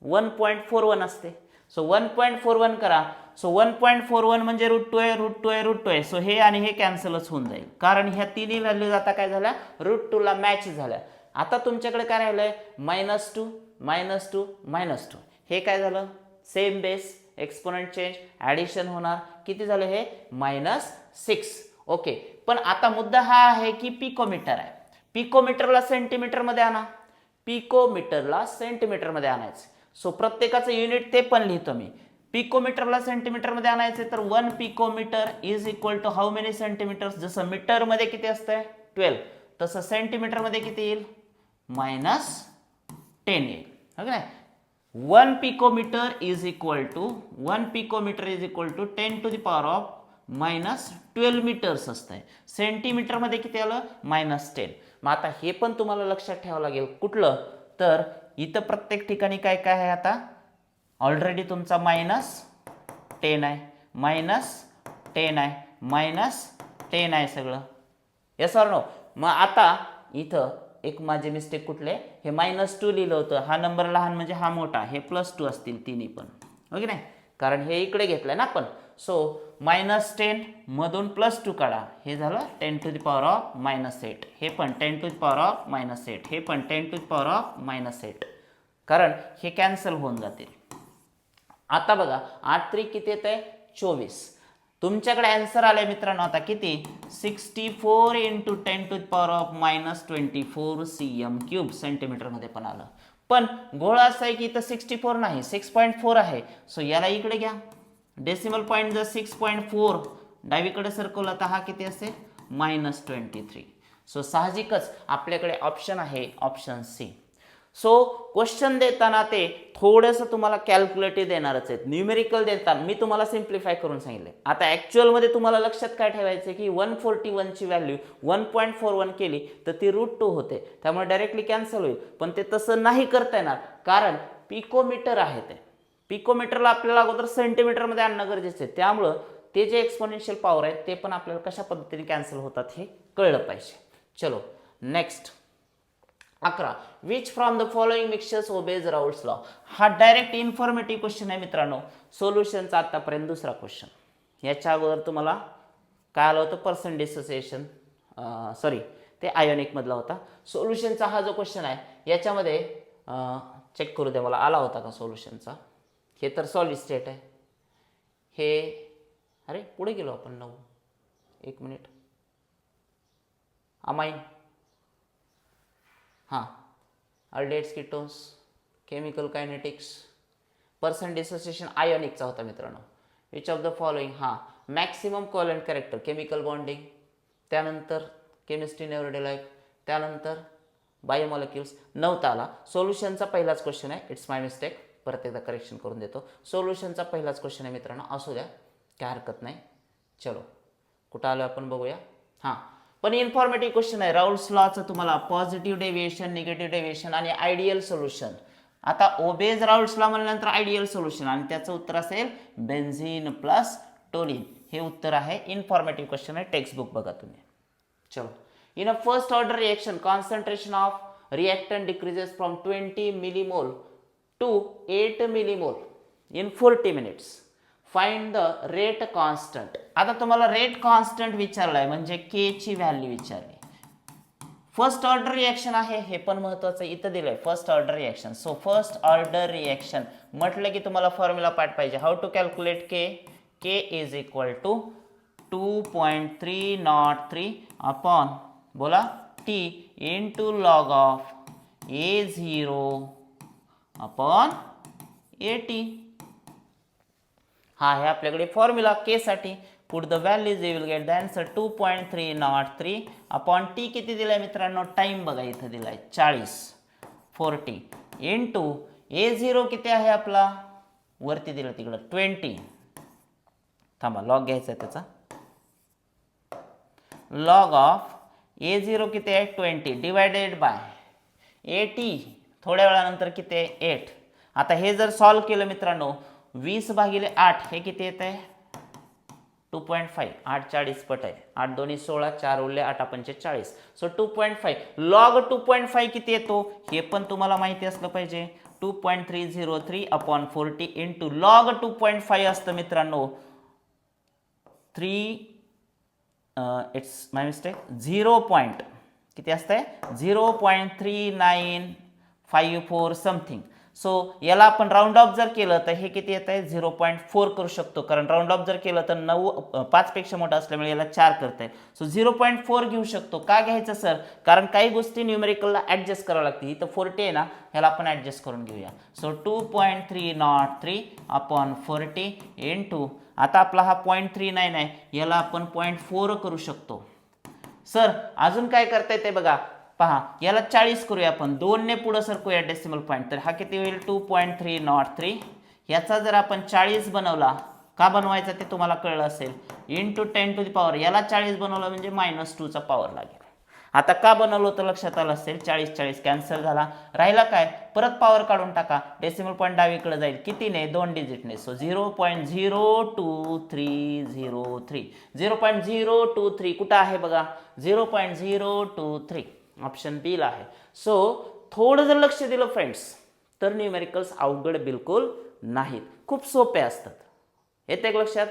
1.41 असते. सो 1.41 करा. सो 1.41 म्हणजे √2 आहे, √2 आहे, √2 आहे. सो हे आणि हे कॅन्सलच होऊन जाईल, कारण ह्या तिन्ही व्हॅल्यूज आता काय झाल्या? √2 ला मॅच झाल्या. आता तुमच्याकडे काय राहिलंय? -2 -2 -2. हे काय झालं? Same base, exponent change, addition होणार. किती झालं हे? -6. ओके. पण आता मुद्दा हा आहे की पिकोमीटर आहे. पिकोमीटरला सेंटीमीटरमध्ये आणा. पिकोमीटरला सेंटीमीटरमध्ये आणायचं. सो प्रत्येकाचं युनिट ते पण लिहितो मी. पिकोमीटरला सेंटीमीटरमध्ये आणायचे तर 1 पिकोमीटर = हाऊ मेनी सेंटीमीटर्स? जसं मीटरमध्ये किती असतंय? 12. तसं सेंटीमीटरमध्ये किती येईल? -10 येईल. ओके नाही. 1 पिकोमीटर = 10⁻12 मीटर्स असतंय. सेंटीमीटरमध्ये किती आलं? -10. मग आता हे पण तुम्हाला लक्षात ठेवावं लागेल. कुठलं? तर इथं प्रत्येक ठिकाणी काय काय आहे? आता ऑलरेडी तुमचा -10 आहे, -10 आहे, -10 आहे सगळं. Yes or no? मग आता इथं एक माझे मिस्टेक कुठले? हे -2 लिहिलं होतं. हा नंबर लहान म्हणजे हा मोठा, हे +2 असतील तिन्ही पण. ओके नाही, कारण हे इकडे घेतलंय ना आपण. सो -10 मधून +2 काढा, हे झालं 10⁻⁻8. हे पण 10⁻⁻8. हे पण 10⁻⁻8. कारण हे कॅन्सल होऊन जातील. आता बघा 8 3 किती येत आहे? 24. तुमच्याकडे आन्सर आलाय मित्रांनो आता किती? 64 × 10⁻⁻24 cm3. सेंटीमीटरमध्ये पण आलं. पण गोळ असा आहे की इथं 64 नाही, 6.4 आहे. सो याला इकडे घ्या. डेसिमल पॉईंट जर 6.4 डावीकडे सरकवला तर हा किती असेल? -23. सो साहजिकच आपल्याकडे ऑप्शन आहे ऑप्शन सी. सो क्वेश्चन देताना ते थोडंसं तुम्हाला कॅल्क्युलेटिव्ह देणारच आहेत. न्यूमेरिकल देताना मी तुम्हाला सिम्प्लिफाय करून सांगितले. आता ॲक्च्युअलमध्ये तुम्हाला लक्षात काय ठेवायचं की 141 ची व्हॅल्यू 1.41 केली तर ती √2 होते, त्यामुळे डायरेक्टली कॅन्सल होईल. पण ते तसं नाही करता येणार, कारण पिकोमीटर आहे. ते पिकोमीटरला आपल्याला अगोदर सेंटीमीटरमध्ये आणणं गरजेचं आहे. त्यामुळं ते जे एक्सपोनेन्शियल पॉवर आहेत ते पण आपल्याला कशा पद्धतीने कॅन्सल होतात हे कळलं पाहिजे. चलो next. 11. Which from the following mixtures obeys Raoult's law. हा डायरेक्ट इन्फॉर्मेटिव्ह क्वेश्चन आहे मित्रांनो. सोल्युशनचा आतापर्यंत दुसरा क्वेश्चन. याच्या अगोदर तुम्हाला काय आलं होतं, पर्सेंट डिसोसिएशन, सॉरी ते आयोनिक मधला होता. सोल्युशनचा हा जो क्वेश्चन आहे याच्यामध्ये चेक करू द्या मला आला होता का सोल्युशनचा. हे तर सॉलिड स्टेट आहे. हे अरे पुढे गेलो आपण 9, 1 मिनिट. अमाइन, हां, aldehydes, ketones, chemical kinetics, percent dissociation आयोनिकचा होता मित्रांनो. विच ऑफ द फॉलोइंग, हां, maximum covalent character, chemical bonding, त्यानंतर केमिस्ट्री इन एव्हरीडे लाईफ, त्यानंतर बायोमॉलिक्युल्स. 9 आला. सोल्युशनचा पहिलाच क्वेश्चन आहे. इट्स माय मिस्टेक, परत एकदा करेक्शन करून देतो. सोल्युशनचा पहिलाच क्वेश्चन आहे मित्रांनो, असू द्या काय हरकत नाही. चलो कुठं आलो आपण बघूया. हां, पण इन्फॉर्मेटिव्ह क्वेश्चन आहे. राऊल्स लॉचं तुम्हाला पॉझिटिव्ह डेव्हिएशन, निगेटिव्ह डेव्हिएशन आणि आयडियल सोल्युशन. आता ओबेज राऊल्स लॉ म्हणल्यानंतर आयडियल सोल्युशन आणि त्याचं उत्तर असेल बेन्झीन प्लस टोलिन. हे उत्तर आहे. इन्फॉर्मेटिव्ह क्वेश्चन आहे. टेक्स्ट बुक बघा तुम्ही. चलो, in a first order reaction concentration of reactant decreases from 20 millimole to 8 millimole in 40 minutes. Find the rate constant. आता तुम्हाला रेट कॉन्स्टंट विचारलाय म्हणजे के ची व्हॅल्यू विचारली. फर्स्ट ऑर्डर रिएक्शन आहे, हे पण महत्वाचं इथं दिलंय. First order reaction. So first order reaction म्हटलं की तुम्हाला फॉर्म्युला पाठ पाहिजे. How to calculate K. K is equal to 2.303 upon बोला T into log of A0 upon AT. हा आहे आपल्याकडे फॉर्म्युला के साठी. Put the values you will get the answer 2.303 upon T किती दिलाय मित्रांनो, टाइम बघा इथं दिलाय 40 40 इंटू A0 किती आहे आपला, वरती दिलं तिकडं 20. थांबा लॉग घ्यायचा त्याचा. लॉग ऑफ A0 किती आहे 20 डिवायडेड बाय AT थोड्या वेळानंतर किती आहे 8. आता हे जर सॉल्व केलं मित्रांनो 20/8 हे किती येत आहे 2.5. 8 40 पट आहे. 8 2 16, 4 उरले 8 5 40. सो 2.5 लॉग 2.5 किती येतो हे पण तुम्हाला माहिती असलं पाहिजे. 2.303 अपॉन 40 इंटू लॉग 2.5 असतं मित्रांनो 3 इट्स माय मिस्टेक 0. किती असतंय 0.3954 समथिंग. सो याला आपण राऊंड ऑफ जर केलं तर हे किती येत आहे 0.4 करू शकतो, कारण राऊंड ऑफ जर केलं तर 5 पेक्षा मोठा असल्यामुळे याला 4 करता येईल. सो 0.4 घेऊ शकतो. का घ्यायचं सर, कारण काही गोष्टी न्यूमेरिकलला ॲडजस्ट करावं लागते. इथं 40 आहे ना, ह्याला आपण ॲडजस्ट करून घेऊया. सो 2.303 अपॉन 40 इंटू आता आपला हा 0.39 आहे, याला आपण 0.4 करू शकतो. सर अजून काय करता येते बघा, पहा याला 40 करूया आपण, 2 ने पुढे सरकूया डेसिमल पॉईंट, तर हा किती होईल 2.303. याचा जर आपण 40 बनवला, का बनवायचा ते तुम्हाला कळलं असेल, इंटू 10 टू द पॉवर, याला 40 बनवला म्हणजे -2 चा पॉवर लागेल. आता का बनवलं होतं लक्षात आलं असेल. 40 40 कॅन्सल झाला, राहिला काय, परत पॉवर काढून टाका, डेसिमल पॉईंट डावीकडे जाईल, कितीने 2 डिजिटने. सो 0.02303 0.023 कुठं आहे बघा 0.023 ऑप्शन बी ला आहे. सो थोडं जर लक्ष दिलं फ्रेंड्स तर न्यूमेरिकल्स अवघड बिलकुल नाहीत, खूप सोपे असतात. येते एक लक्षात.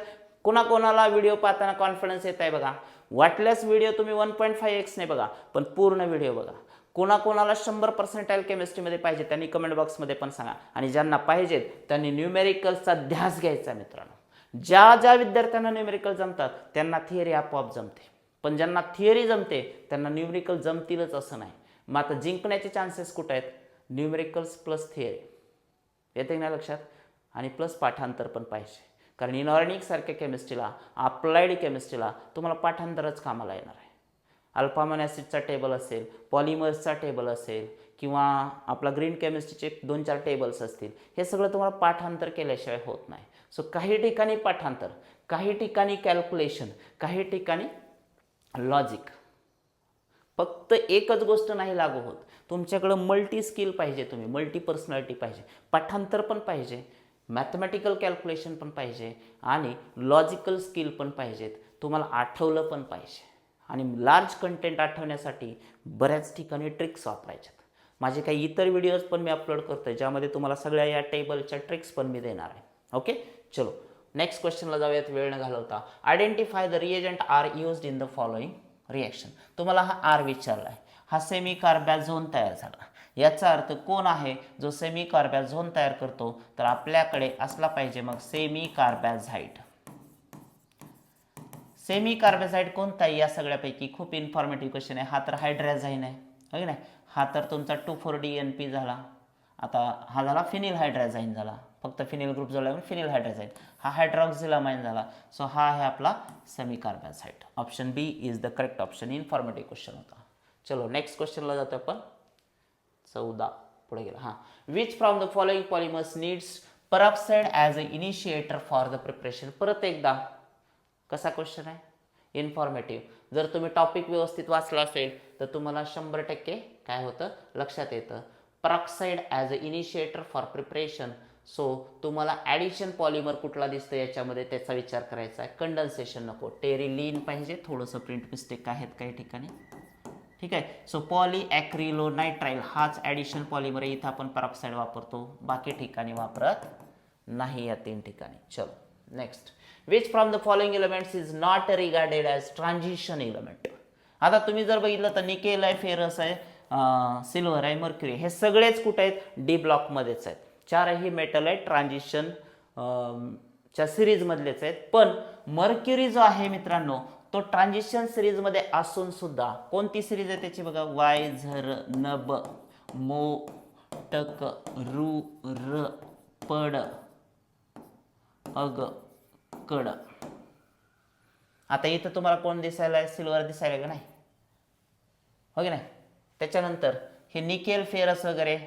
कोणाकोणाला व्हिडिओ पाहताना कॉन्फिडन्स येत आहे बघा, वाटल्यास व्हिडिओ तुम्ही 1.5x ने बघा, पण पूर्ण व्हिडिओ बघा. कोणाकोणाला 100% केमिस्ट्रीमध्ये पाहिजे त्यांनी कमेंट बॉक्समध्ये पण सांगा, आणि ज्यांना पाहिजेत त्यांनी न्यूमेरिकल्सचा ध्यास घ्यायचा मित्रांनो. ज्या ज्या विद्यार्थ्यांना न्यूमेरिकल जमतात त्यांना थिअरी आपोआप जमते, पण ज्यांना थिअरी जमते त्यांना न्यूमेरिकल जमतीलच असं नाही. मग आता जिंकण्याचे चान्सेस कुठे आहेत, न्यूमेरिकल्स प्लस थिअरी. येते ना लक्षात, आणि प्लस पाठांतर पण पाहिजे, कारण इनऑर्गॅनिक सारख्या केमिस्ट्रीला, अप्लाइड केमिस्ट्रीला तुम्हाला पाठांतरच कामाला येणार आहे. अल्फामन ॲसिडचा टेबल असेल, पॉलिमर्सचा टेबल असेल, किंवा आपला ग्रीन केमिस्ट्रीचे 2-4 टेबल्स असतील, हे सगळं तुम्हाला पाठांतर केल्याशिवाय होत नाही. सो काही ठिकाणी पाठांतर, काही ठिकाणी कॅल्क्युलेशन, काही ठिकाणी लॉजिक. फक्त एकच गोष्ट नाही लागू होत, तुमच्याकडं मल्टी स्किल पाहिजे, तुम्ही मल्टी पर्सनॅलिटी पाहिजे, पाठांतर पण पाहिजे, मॅथमॅटिकल कॅल्क्युलेशन पण पाहिजे, आणि लॉजिकल स्किल पण पाहिजेत. तुम्हाला आठवलं पण पाहिजे, आणि लार्ज कंटेंट आठवण्यासाठी बऱ्याच ठिकाणी ट्रिक्स वापरायच्यात. माझे काही इतर व्हिडिओज पण मी अपलोड करतोय ज्यामध्ये तुम्हाला सगळ्या या टेबलच्या ट्रिक्स पण मी देणार आहे. ओके, चलो नेक्स्ट क्वेश्चनला जाऊयात वेळ न घालवता. Identify the reagent are used in the following reaction. तुम्हाला हा आर विचारला आहे. हा सेमी कार्ब्या झोन तयार झाला. याचा अर्थ कोण आहे जो सेमी कार्ब्या झोन तयार करतो, तर आपल्याकडे असला पाहिजे मग सेमी कार्बॅझाइड. सेमी कार्बॅझाइड कोणता आहे या सगळ्यापैकी? खूप इन्फॉर्मेटिव्ह क्वेश्चन आहे. हा तर हायड्रॅझाईन आहे, हो की नाही? हा तर तुमचा 2,4-DNP झाला. आता हा झाला फिनिल हायड्रॅझाईन झाला, फक्त फिनिल ग्रुप जोडला म्हणून फिनिल हायड्रॅझाईन. हा हायड्रॉक्झिलामाइन झाला. सो हा आहे आपला semicarbazide. Option B is the correct option. Informative question होता. चलो नेक्स्ट क्वेश्चनला जातो आपण. 14 पुढे गेला. हां, which from the following polymers needs peroxide as a initiator for the preparation. परत एकदा कसा क्वेश्चन आहे? इन्फॉर्मेटिव्ह. जर तुम्ही टॉपिक व्यवस्थित वाचला असेल तर तुम्हाला 100% काय होतं लक्षात येतं. Peroxide as a initiator for preparation. So तुम्हाला ॲडिशन पॉलिमर कुठला दिसतं याच्यामध्ये त्याचा विचार करायचा आहे. कंडन्सेशन नको, टेरिलीन पाहिजे. थोडंसं प्रिंट मिस्टेक आहेत काही ठिकाणी, ठीक आहे. सो पॉलीॲक्रिलोनायट्राइल हाच ॲडिशन पॉलिमर आहे. इथं आपण पेरोक्साइड वापरतो, बाकी ठिकाणी वापरत नाही या 3 ठिकाणी. चलो next. Which from the following elements is not regarded as transition element. आता तुम्ही जर बघितलं तर निकेल आहे, फेरस आहे, सिल्वर आहे, मर्क्युरी, हे सगळेच कुठे आहेत? डी ब्लॉकमध्येच आहेत. 4ही मेटल आहेत, ट्रान्झिशन च्या सिरीजमधलेच आहेत. पण मर्क्युरी जो आहे मित्रांनो तो ट्रान्झिशन सिरीजमध्ये असून सुद्धा कोणती सिरीज आहे त्याची बघा. वाय झर नब मो टक रु र पड अग कड. आता इथं तुम्हाला कोण दिसायला आहे? सिल्वर दिसायला का नाही, हो की नाही? त्याच्यानंतर हे निकेल फेरस वगैरे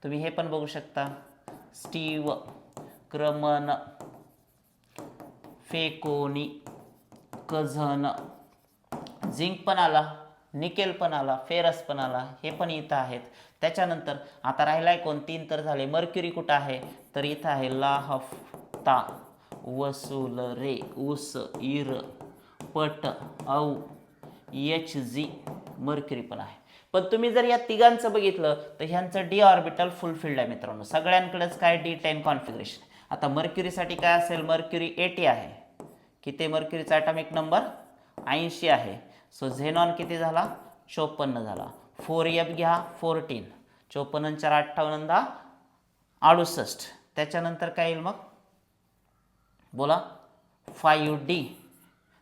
तुम्ही हे पण बघू शकता. स्टीव, क्रमन, फेकोनी, कझन, झिंक पण आला, निकेल पण आला, फेरस पण आला, हे पण इथं आहेत. त्याच्यानंतर आता राहिलाय कोण? 3 तर झाले. मर्क्युरी कुठं आहे? तर इथं आहे. लाहफ्ता, वसूल, रे, उस, इर, पट, औ, एच जी, मर्क्युरी पण आहे. पण तुम्ही जर या तिघांचं बघितलं तर ह्यांचं डी ऑर्बिटल फुलफिल्ड आहे मित्रांनो. सगळ्यांकडेच काय D10 कॉन्फिगरेशन. आता मर्क्युरीसाठी काय असेल? मर्क्युरी 80 आहे. किती मर्क्युरीचा ॲटॉमिक नंबर? 80 आहे. सो झेनॉन किती झाला? 54 झाला. 4F घ्या 14. 54 4 58 68. त्याच्यानंतर काय येईल मग? बोला. 5D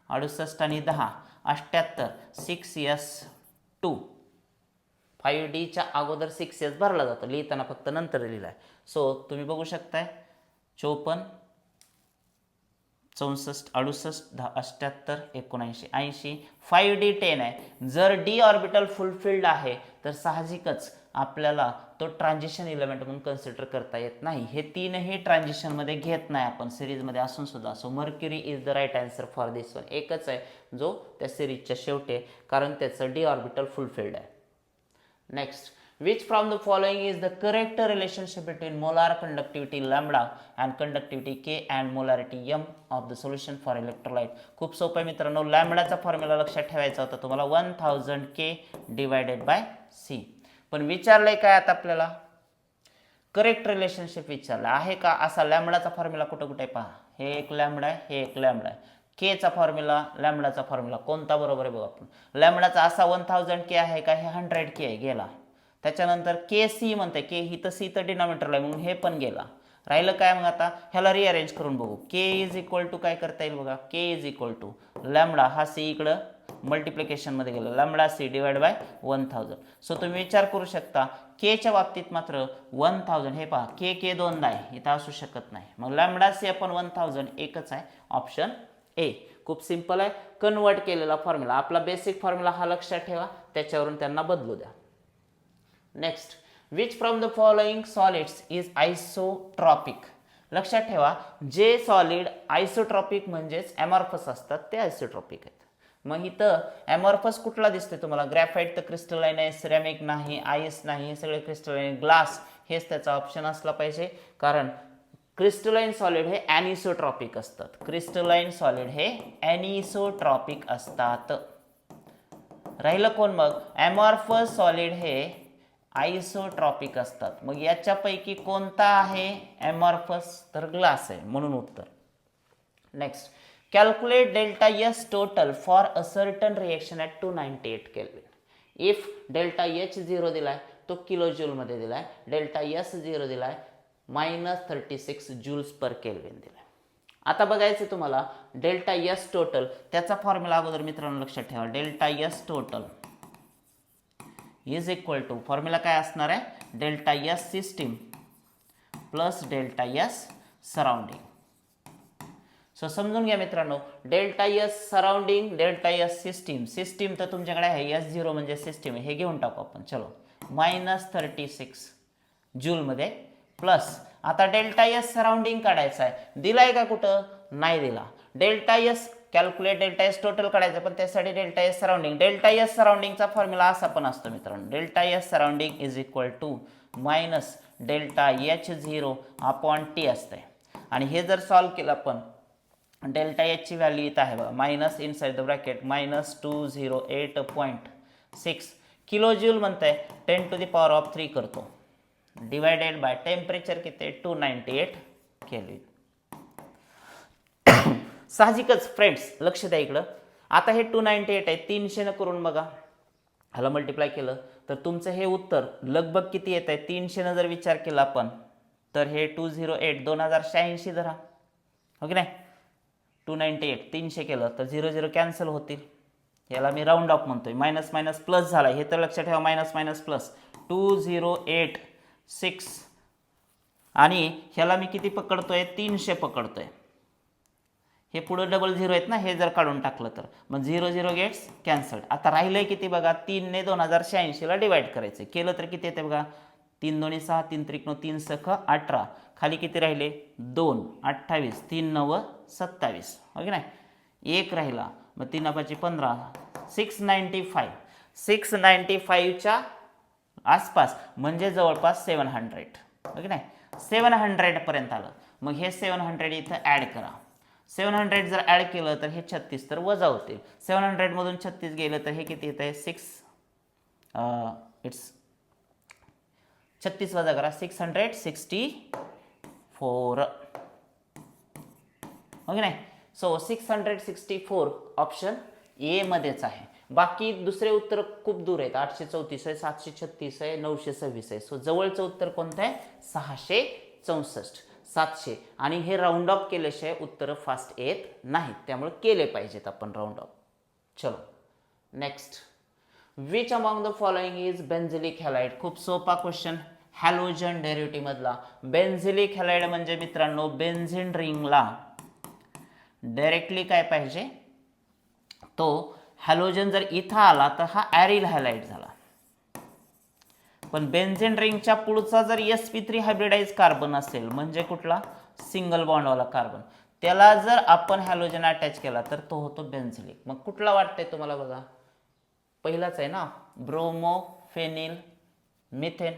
68 आणि 10 78. 6S2. 5Dच्या अगोदर 6S भरला जातो, लिहिताना फक्त नंतर लिहिला आहे. सो तुम्ही बघू शकताय 54 64 68 10 78 79 80. 5D10 आहे. जर डी ऑर्बिटल फुलफिल्ड आहे तर साहजिकच आपल्याला तो ट्रान्झिशन एलिमेंट म्हणून कन्सिडर करता येत नाही. हे 3ही ट्रान्झिशनमध्ये घेत नाही आपण सिरीजमध्ये असून सुद्धा. So mercury is the right answer for this one. एकच आहे जो त्या सिरीजच्या शेवटी आहे कारण त्याचं डी ऑर्बिटल फुलफिल्ड आहे. Next. Which from the following is the correct relationship between molar conductivity lambda and conductivity K and molarity M of the solution for electrolyte. खूप सोपं आहे मित्रांनो. लॅम्बडाचा फॉर्म्युला लक्षात ठेवायचा होता तुम्हाला 1000 K डिवायडेड बाय C. पण विचारलंय काय आता आपल्याला? करेक्ट रिलेशनशिप विचारलं आहे का? असा लॅम्बडाचा फॉर्म्युला कुठं कुठे पहा. हे एक लॅम्बडा आहे, हे एक लॅम्बडा आहे. केचा फॉर्म्युला, लॅम्बडाचा फॉर्म्युला कोणता बरोबर आहे बघा आपण. लॅम्बडाचा असा 1000 K आहे का? हे 100 K आहे, गेला. त्याच्यानंतर के सी म्हणते, के ही तर सी तर डिनॉमिनेटरला आहे म्हणून हे पण गेला. राहिलं काय मग आता? ह्याला रिअरेंज करून बघू. के इज इक्वल टू काय करता येईल बघा. K is equal to lambda हा सी इकडं मल्टिप्लिकेशनमध्ये गेलं, लॅम्बडा सी डिवाइड बाय 1000. सो तुम्ही विचार करू शकता केच्या बाबतीत मात्र 1000 हे पहा के के दोनदा आहे, इथं असू शकत नाही. मग लॅम्बडा सी आपण 1000 एकच आहे, ऑप्शन ए. खूप सिंपल आहे. कन्वर्ट केलेला फॉर्म्युला. आपला बेसिक फॉर्म्युला हा लक्षात ठेवा, त्याच्यावरून त्यांना बदलू द्या. Next. Which from the following solids is isotropic. लक्षात ठेवा जे सॉलिड आयसोट्रॉपिक म्हणजेच ॲमॉर्फस असतात ते आयसोट्रॉपिक आहेत. मग इथं ॲमॉर्फस कुठला दिसतोय तुम्हाला? ग्रॅफाईट तर क्रिस्टलाइन आहे, सिरॅमिक नाही, आईस नाही, सगळे क्रिस्टलाइन. ग्लास हेच त्याचा ऑप्शन असला पाहिजे कारण क्रिस्टलाइन सॉलिड हे ॲनिसोट्रॉपिक असतात. क्रिस्टलाइन सॉलिड हे ॲनिसोट्रॉपिक असतात. राहिलं कोण मग? ॲमॉर्फस सॉलिड हे आयसोट्रॉपिक असतात. मग याच्यापैकी कोणता आहे ॲमॉर्फस? तर ग्लास आहे, म्हणून उत्तर. Next, calculate delta S total for a certain reaction at 298 kelvin. If delta H 0 दिलाय तो किलो जूलमध्ये दिलाय, डेल्टा एस 0 दिलाय -36 जूल्स पर केल्विन दिलाय. आता बघायचं तुम्हाला डेल्टा एस टोटल, त्याचा फॉर्म्युला अगोदर मित्रांनो लक्षात ठेवा. Delta S total is equal to, formula काय असणार आहे? Delta S system plus delta S surrounding. So समजून घ्या मित्रांनो, delta S surrounding, delta S system. System तर तुमच्याकडे आहे, S0 म्हणजे सिस्टीम आहे, हे घेऊन टाकू आपण. चलो, -36 जूलमध्ये प्लस, आता डेल्टा एस सराउंडिंग काढायचा आहे. दिलाय का कुठं? नाही दिला. Delta S calculate delta S total काढायचं, पण त्यासाठी delta S surrounding. Delta S सराउंडिंगचा फॉर्म्युला असा पण असतो मित्रांनो. Delta S surrounding is equal to minus delta H0 upon T असते. आणि हे जर सॉल्व्ह केलं आपण, डेल्टा एच ची व्हॅल्यू इथं आहे बघा, minus inside the bracket -208.6 kilo joule म्हणताय, 10⁻³ करतो, डिवायडेड बाय टेम्परेचर किती आहे? 298 केल्विन. साहजिकच फ्रेंड्स, लक्ष द्या इकडं. आता हे 298 आहे, 300 न करून बघा, ह्याला मल्टिप्लाय केलं तर तुमचं हे उत्तर लगभग किती येत आहे? 300 न जर विचार केला आपण तर हे 208 2086 धरा, हो की नाही? 298 300 केलं तर 0 कॅन्सल होतील. याला मी राऊंड ऑफ म्हणतोय, मायनस मायनस प्लस झाला, हे तर लक्षात ठेवा, मायनस मायनस प्लस 2086. आणि ह्याला मी किती पकडतोय? 300 पकडतोय. हे पुढे डबल 0 आहेत ना, हे जर काढून टाकलं तर मग 0 गेट्स कॅन्सल्ड. आता राहिलंय किती बघा? 3 ने 2086 ला डिवाइड करायचं. केलं तर किती येते बघा? 3 2 6, 3 3 3 सख 18. खाली किती राहिले? 2 28, 3 9 27, हो की नाही? 1 राहिला, मग 3 5 15, 695. 695च्या आसपास म्हणजे जवळपास 700, हो की नाही? 700 पर्यंत आलं. मग हे 700 इथं ॲड करा. 700 जर ॲड केलं तर हे 36 तर वजा होतील. 700 मधून 36 गेलं तर हे किती येत आहे? 36 वजा करा, 664, हो की नाही? सो 664 ऑप्शन ए मध्येच आहे. बाकी दुसरे उत्तर खूप दूर आहेत. 834 आहे, 736 आहे, 926 आहे. सो जवळचं उत्तर कोणतं आहे? 664, 700. आणि हे राऊंड ऑफ केल्याशिवाय उत्तर फास्ट येत नाहीत, त्यामुळे केले पाहिजेत आपण राऊंड ऑफ. चलो next, which among the following is benzylic halide? खूप सोपा क्वेश्चन, हॅलोजन डेरिव्हेटिव्ह मधला. बेन्झिलिक हॅलाइड म्हणजे मित्रांनो बेन्झिन रिंगला डायरेक्टली काय पाहिजे? तो हॅलोजन जर इथं आला तर हा ॲरिल हॅलाइड झाला. पण बेन्झिन रिंगच्या पुढचा जर sp3 हायब्रिडाइज कार्बन असेल म्हणजे कुठला? सिंगल बॉन्डवाला कार्बन, त्याला जर आपण हॅलोजन अटॅच केला तर तो होतो बेन्झिलिक. मग कुठला वाटतंय तुम्हाला बघा? पहिलाच आहे ना, ब्रोमो फेनिल मिथेन,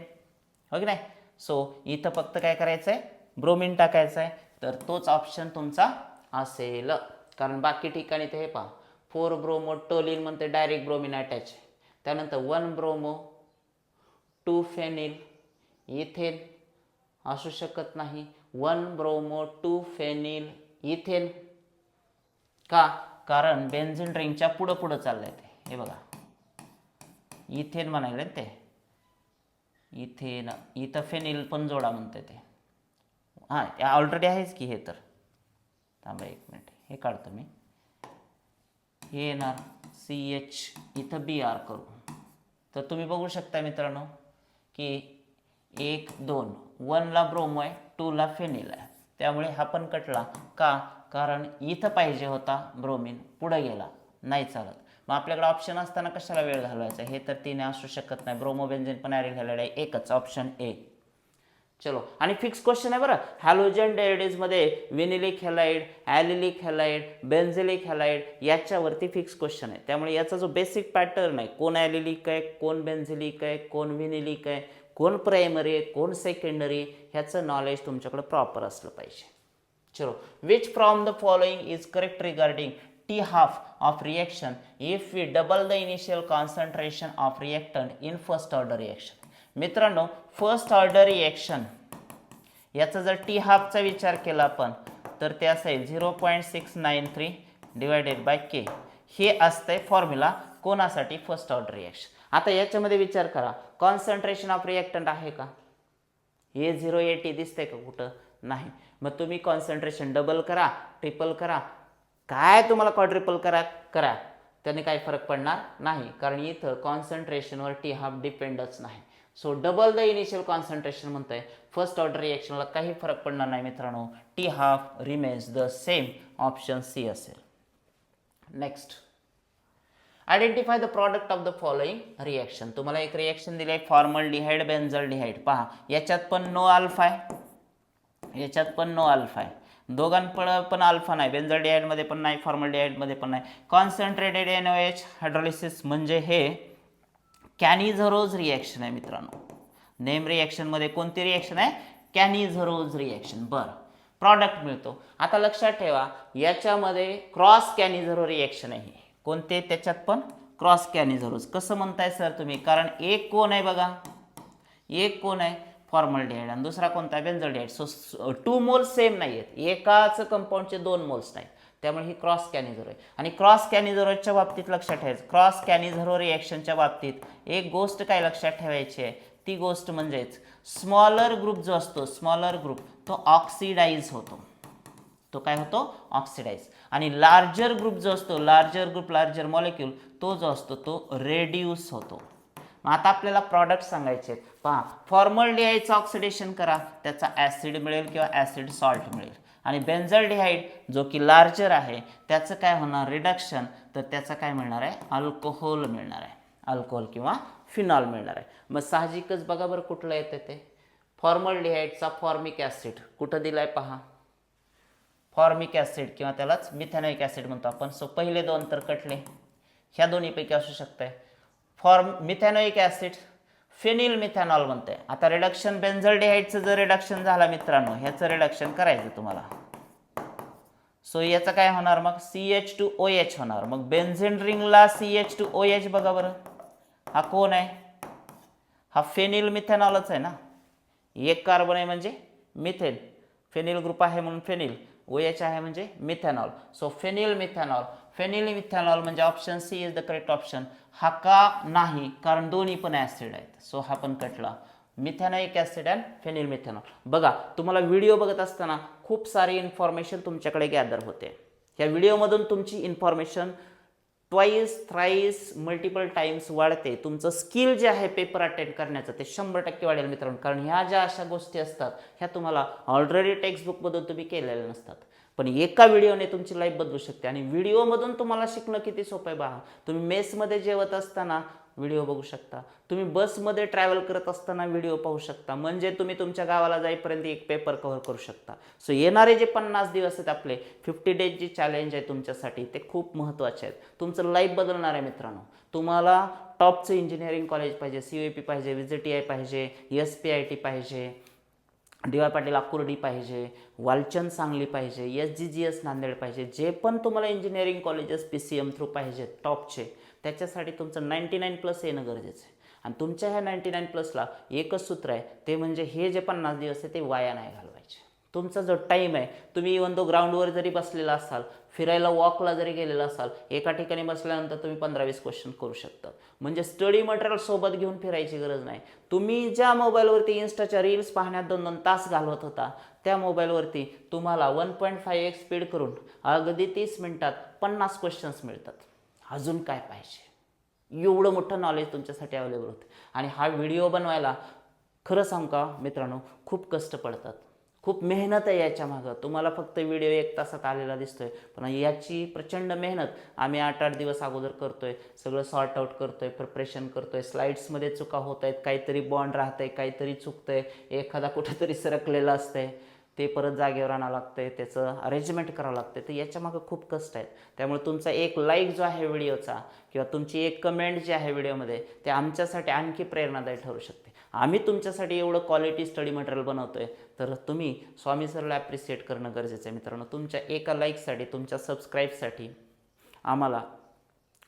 हो की नाही? सो इथं फक्त काय करायचं आहे? ब्रोमिन टाकायचं आहे, तर तोच ऑप्शन तुमचा असेल. कारण बाकी ठिकाणी ते हे पहा, 4 ब्रोमो टोलिन म्हणते डायरेक्ट ब्रोमिन अटॅच, त्यानंतर 1 ब्रोमो 2 फेनिल इथेन असू शकत नाही, 1 ब्रोमो 2 फेनिल इथेन. का? कारण बेन्झिन रिंगच्या पुढं पुढं चाललंय ते. हे बघा, इथेन म्हणाले ते, इथेन, इथं फेनिल पण जोडा म्हणते ते. हां, ऑलरेडी आहेच की हे. तर थांबा 1 मिनिट, हे काढतो मी. हे येणार CH, इथं BR करू. तर तुम्ही बघू शकता मित्रांनो की 1 2, 1 ला ब्रोमो आहे, 2 ला फेनिल आहे, त्यामुळे हा पण कटला. का? कारण इथं पाहिजे होता ब्रोमिन, पुढे गेला, नाही चालत. मग आपल्याकडे ऑप्शन असताना कशाला वेळ घालवायचा? हे तर 3 असू शकत नाही. ब्रोमो बेन्झिन पण ॲरिल हॅलाइड आहे, एकच ऑप्शन ए. चलो, आणि फिक्स क्वेश्चन आहे बरं. हॅलोजन डेरिव्हेटिव्ह मध्ये विनिलिक हॅलाइड, ॲलिलिक हॅलाइड, बेन्झिलिक हॅलाइड याच्यावरती फिक्स क्वेश्चन आहे. त्यामुळे याचा जो बेसिक पॅटर्न आहे, कोण ॲलिलिक आहे, कोण बेन्झिलिक आहे, कोण विनिलिक आहे, कोण प्रायमरी आहे, कोण सेकंडरी, ह्याचं नॉलेज तुमच्याकडे प्रॉपर असलं पाहिजे. चलो, which from the following is correct regarding T12 of reaction if we double the initial concentration of reactant in first order reaction? मित्रांनो फर्स्ट ऑर्डर रिएक्शन याचा जर टी हाफचा विचार केला आपण तर ते असेल 0.693 डिवायडेड बाय के. हे असतंय फॉर्म्युला कोणासाठी फर्स्ट ऑर्डर रिएक्शन. आता याच्यामध्ये विचार करा कॉन्सन्ट्रेशन ऑफ रिएक्टंट आहे का? A080 दिसतंय का कुठं? नाही. मग तुम्ही कॉन्सन्ट्रेशन डबल करा ट्रिपल करा काय तुम्हाला क्वाड्रिपल करा त्याने काही फरक पडणार नाही कारण इथं कॉन्सन्ट्रेशनवर टी हाफ डिपेंडच नाही. So double the initial concentration म्हणतंय फर्स्ट ऑर्डर रिएक्शनला काही फरक पडणार नाही मित्रांनो. T half remains the same. Option C असेल. Next identify the product of the following reaction. तुम्हाला एक रिएक्शन दिली आहे फॉर्मल्डिहाइड बेन्झल्डिहाइड. पहा याच्यात पण नो अल्फा आहे याच्यात पण नो अल्फा आहे. दोघांकडे पण अल्फा नाही. बेन्झल्डिहाइडमध्ये पण नाही फॉर्मल्डिहाइडमध्ये पण नाही. कॉन्सन्ट्रेटेड NaOH हायड्रोलिसिस म्हणजे हे कॅनिझरोज रिएक्शन आहे मित्रांनो. नेम रिएक्शनमध्ये कोणती रिएक्शन आहे? कॅनिझरोज रिएक्शन. बरं प्रॉडक्ट मिळतो. आता लक्षात ठेवा याच्यामध्ये क्रॉस कॅनिझरो रिएक्शन आहे. कोणते? त्याच्यात पण क्रॉस कॅनिझरोज. कसं म्हणताय सर तुम्ही? कारण एक कोण आहे बघा एक कोण आहे फॉर्मल्डिहाइड आणि दुसरा कोणता आहे बेन्झल्डिहाइड. सो 2 मोल्स सेम नाही आहेत. एकाच कंपाऊंडचे 2 मोल्स नाहीत त्यामुळे ही क्रॉस कॅनिझरो आहे. आणि क्रॉस कॅनिझरोच्या बाबतीत लक्षात ठेवायचं क्रॉस कॅनिझरो रिएक्शनच्या बाबतीत एक गोष्ट काय लक्षात ठेवायची आहे ती गोष्ट म्हणजेच स्मॉलर ग्रुप जो असतो स्मॉलर ग्रुप तो ऑक्सिडाइज होतो. तो काय होतो? ऑक्सिडाइज. आणि लार्जर ग्रुप जो असतो लार्जर ग्रुप लार्जर मॉलिक्यूल तो जो असतो तो रेड्यूस होतो. आता आपल्याला प्रॉडक्ट सांगायचे आहेत. पहा फॉर्मल्डिहाइडचं ऑक्सिडेशन करा त्याचा ॲसिड मिळेल किंवा ॲसिड सॉल्ट मिळेल. आणि बेन्झल्डिहाइड जो की लार्जर आहे त्याचं काय होणार? रिडक्शन. तर त्याचं काय मिळणार आहे? अल्कोहोल मिळणार आहे. अल्कोहोल किंवा फिनॉल मिळणार आहे. मग साहजिकच बघा बरं कुठलं येतं ते फॉर्मल्डिहाइडचा फॉर्मिक ॲसिड कुठं दिलाय पहा फॉर्मिक ॲसिड किंवा त्यालाच मिथॅनोइक ॲसिड म्हणतो आपण. सो पहिले दोन तर कटले. ह्या दोन्हीपैकी असू शकतंय. मिथॅनोइक ॲसिड फिनिल मिथॅनॉल म्हणते. आता रिडक्शन बेन्झल्डिहाइडचं जर रिडक्शन झाला मित्रांनो ह्याचं रिडक्शन करायचं तुम्हाला. सो याचं काय होणार मग? CH2OH होणार. मग बेन्झिन रिंगला CH2OH बघा बरं हा कोण आहे? हा फेनिल मिथॅनॉलच आहे ना. एक कार्बन आहे म्हणजे मिथेन. फेनिल ग्रुप आहे म्हणून फेनिल. OH आहे म्हणजे मिथॅनॉल. सो फेनिल मिथॅनॉल म्हणजे option C is the correct option. हा का नाही? कारण दोन्ही पण ॲसिड आहेत. सो हा पण कटला. मिथॅनोइक ॲसिड अँड फेनिल मिथॅनॉल. बघा तुम्हाला व्हिडिओ बघत असताना खूप सारी इन्फॉर्मेशन तुमच्याकडे गॅदर होते. या व्हिडिओमधून तुमची information twice thrice multiple times वाढते. तुमचं स्किल जे आहे पेपर अटेंड करण्याचं ते 100% वाढेल मित्रांनो. कारण ह्या ज्या अशा गोष्टी असतात ह्या तुम्हाला ऑलरेडी टेक्स्टबुकमधून तुम्ही केलेल्या नसतात पण एका व्हिडिओने तुमची लाईफ बदलू शकते. आणि व्हिडिओमधून तुम्हाला शिकणं किती सोपं आहे पहा. तुम्ही मेसमध्ये जेवत असताना व्हिडिओ बघू शकता. तुम्ही बसमध्ये ट्रॅव्हल करत असताना व्हिडिओ पाहू शकता. म्हणजे तुम्ही तुमच्या गावाला जाईपर्यंत एक पेपर कव्हर करू शकता. सो येणारे जे 50 दिवस आहेत आपले 50 डेज जी चॅलेंज आहे तुमच्यासाठी ते खूप महत्त्वाचे आहेत. तुमचं लाईफ बदलणार आहे मित्रांनो. तुम्हाला टॉपचं इंजिनिअरिंग कॉलेज पाहिजे, CUP पाहिजे, VJTI पाहिजे, SPIT पाहिजे, DY पाटील आकुर्डी पाहिजे, वालचंद सांगली पाहिजे, SGGS नांदेड पाहिजे. जे पण तुम्हाला इंजिनिअरिंग कॉलेजेस PCM थ्रू पाहिजेत टॉपचे त्याच्यासाठी तुमचं 99+ येणं गरजेचं आहे. आणि तुमच्या ह्या 99+ला एकच सूत्र आहे ते म्हणजे हे जे 50 दिवस आहे ते वाया नाही घालवायचे. तुमचा जो टाईम आहे तुम्ही इव्हन तो ग्राउंडवर जरी बसलेला असाल फिरायला वॉकला जरी गेलेला असाल एका ठिकाणी बसल्यानंतर तुम्ही 15-20 क्वेश्चन करू शकता. म्हणजे स्टडी मटेरियल सोबत घेऊन फिरायची गरज नाही. तुम्ही ज्या मोबाईलवरती इन्स्टाच्या रील्स पाहण्यात 2-2 तास घालवत होता त्या मोबाईलवरती तुम्हाला 1.5x स्पीड करून अगदी 30 मिनिटात 50 क्वेश्चन्स मिळतात. अजून काय पाहिजे? एवढं मोठं नॉलेज तुमच्यासाठी अवेलेबल होतं. आणि हा व्हिडिओ बनवायला खरं सांगू का मित्रांनो खूप कष्ट पडतात. खूप मेहनत आहे याच्या मागं. तुम्हाला फक्त व्हिडिओ 1 तासात आलेला दिसतोय पण याची प्रचंड मेहनत आम्ही 8-8 दिवस अगोदर करतोय. सगळं सॉर्ट आउट करतोय, प्रिपरेशन करतोय. स्लाइड्समध्ये चुका होत आहेत, काहीतरी बॉन्ड राहतंय, काहीतरी चुकतंय, एखादा कुठेतरी सरकलेलं असतंय ते परत जागेवर आणावं लागतंय, त्याचं अरेंजमेंट करावं लागतं. तर याच्या मागं खूप कष्ट आहेत. त्यामुळे तुमचा एक लाईक जो आहे व्हिडिओचा किंवा तुमची एक कमेंट जी आहे व्हिडिओमध्ये ते आमच्यासाठी आणखी प्रेरणादायी ठरू शकते. आम्ही तुमच्यासाठी एवढं क्वालिटी स्टडी मटेरियल बनवतोय तर तुम्ही स्वामी सरला ॲप्रिशिएट करणं गरजेचं आहे मित्रांनो. तुमच्या एका लाईकसाठी तुमच्या सबस्क्राईबसाठी आम्हाला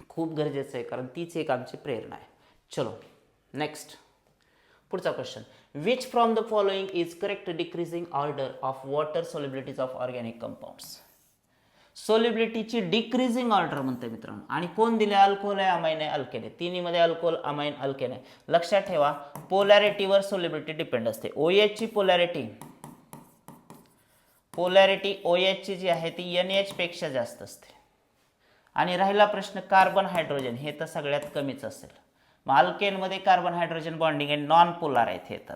खूप गरजेचं आहे कारण तीच एक आमची प्रेरणा आहे. चलो नेक्स्ट पुढचा question, which from the following is correct decreasing order of water solubilities of organic compounds. सोल्युबिलिटीची डिक्रीजिंग ऑर्डर म्हणते मित्रांनो, आणि कोण दिले, अल्कोहोल आहे, अमाइन आहे, अल्केन आहे. तिन्हीमध्ये अल्कोहोल, अमाइन, अल्केन आहे. लक्षात ठेवा पोलॅरिटीवर सोल्युबिलिटी डिपेंड असते. OH ची पोलॅरिटी OH ची जी आहे ती NH पेक्षा जास्त असते. आणि राहिला प्रश्न कार्बन हायड्रोजन, हे तर सगळ्यात कमीच असेल. मग अल्केनमध्ये कार्बन हायड्रोजन बॉन्डिंग आहे, नॉन पोलार आहेत हे. तर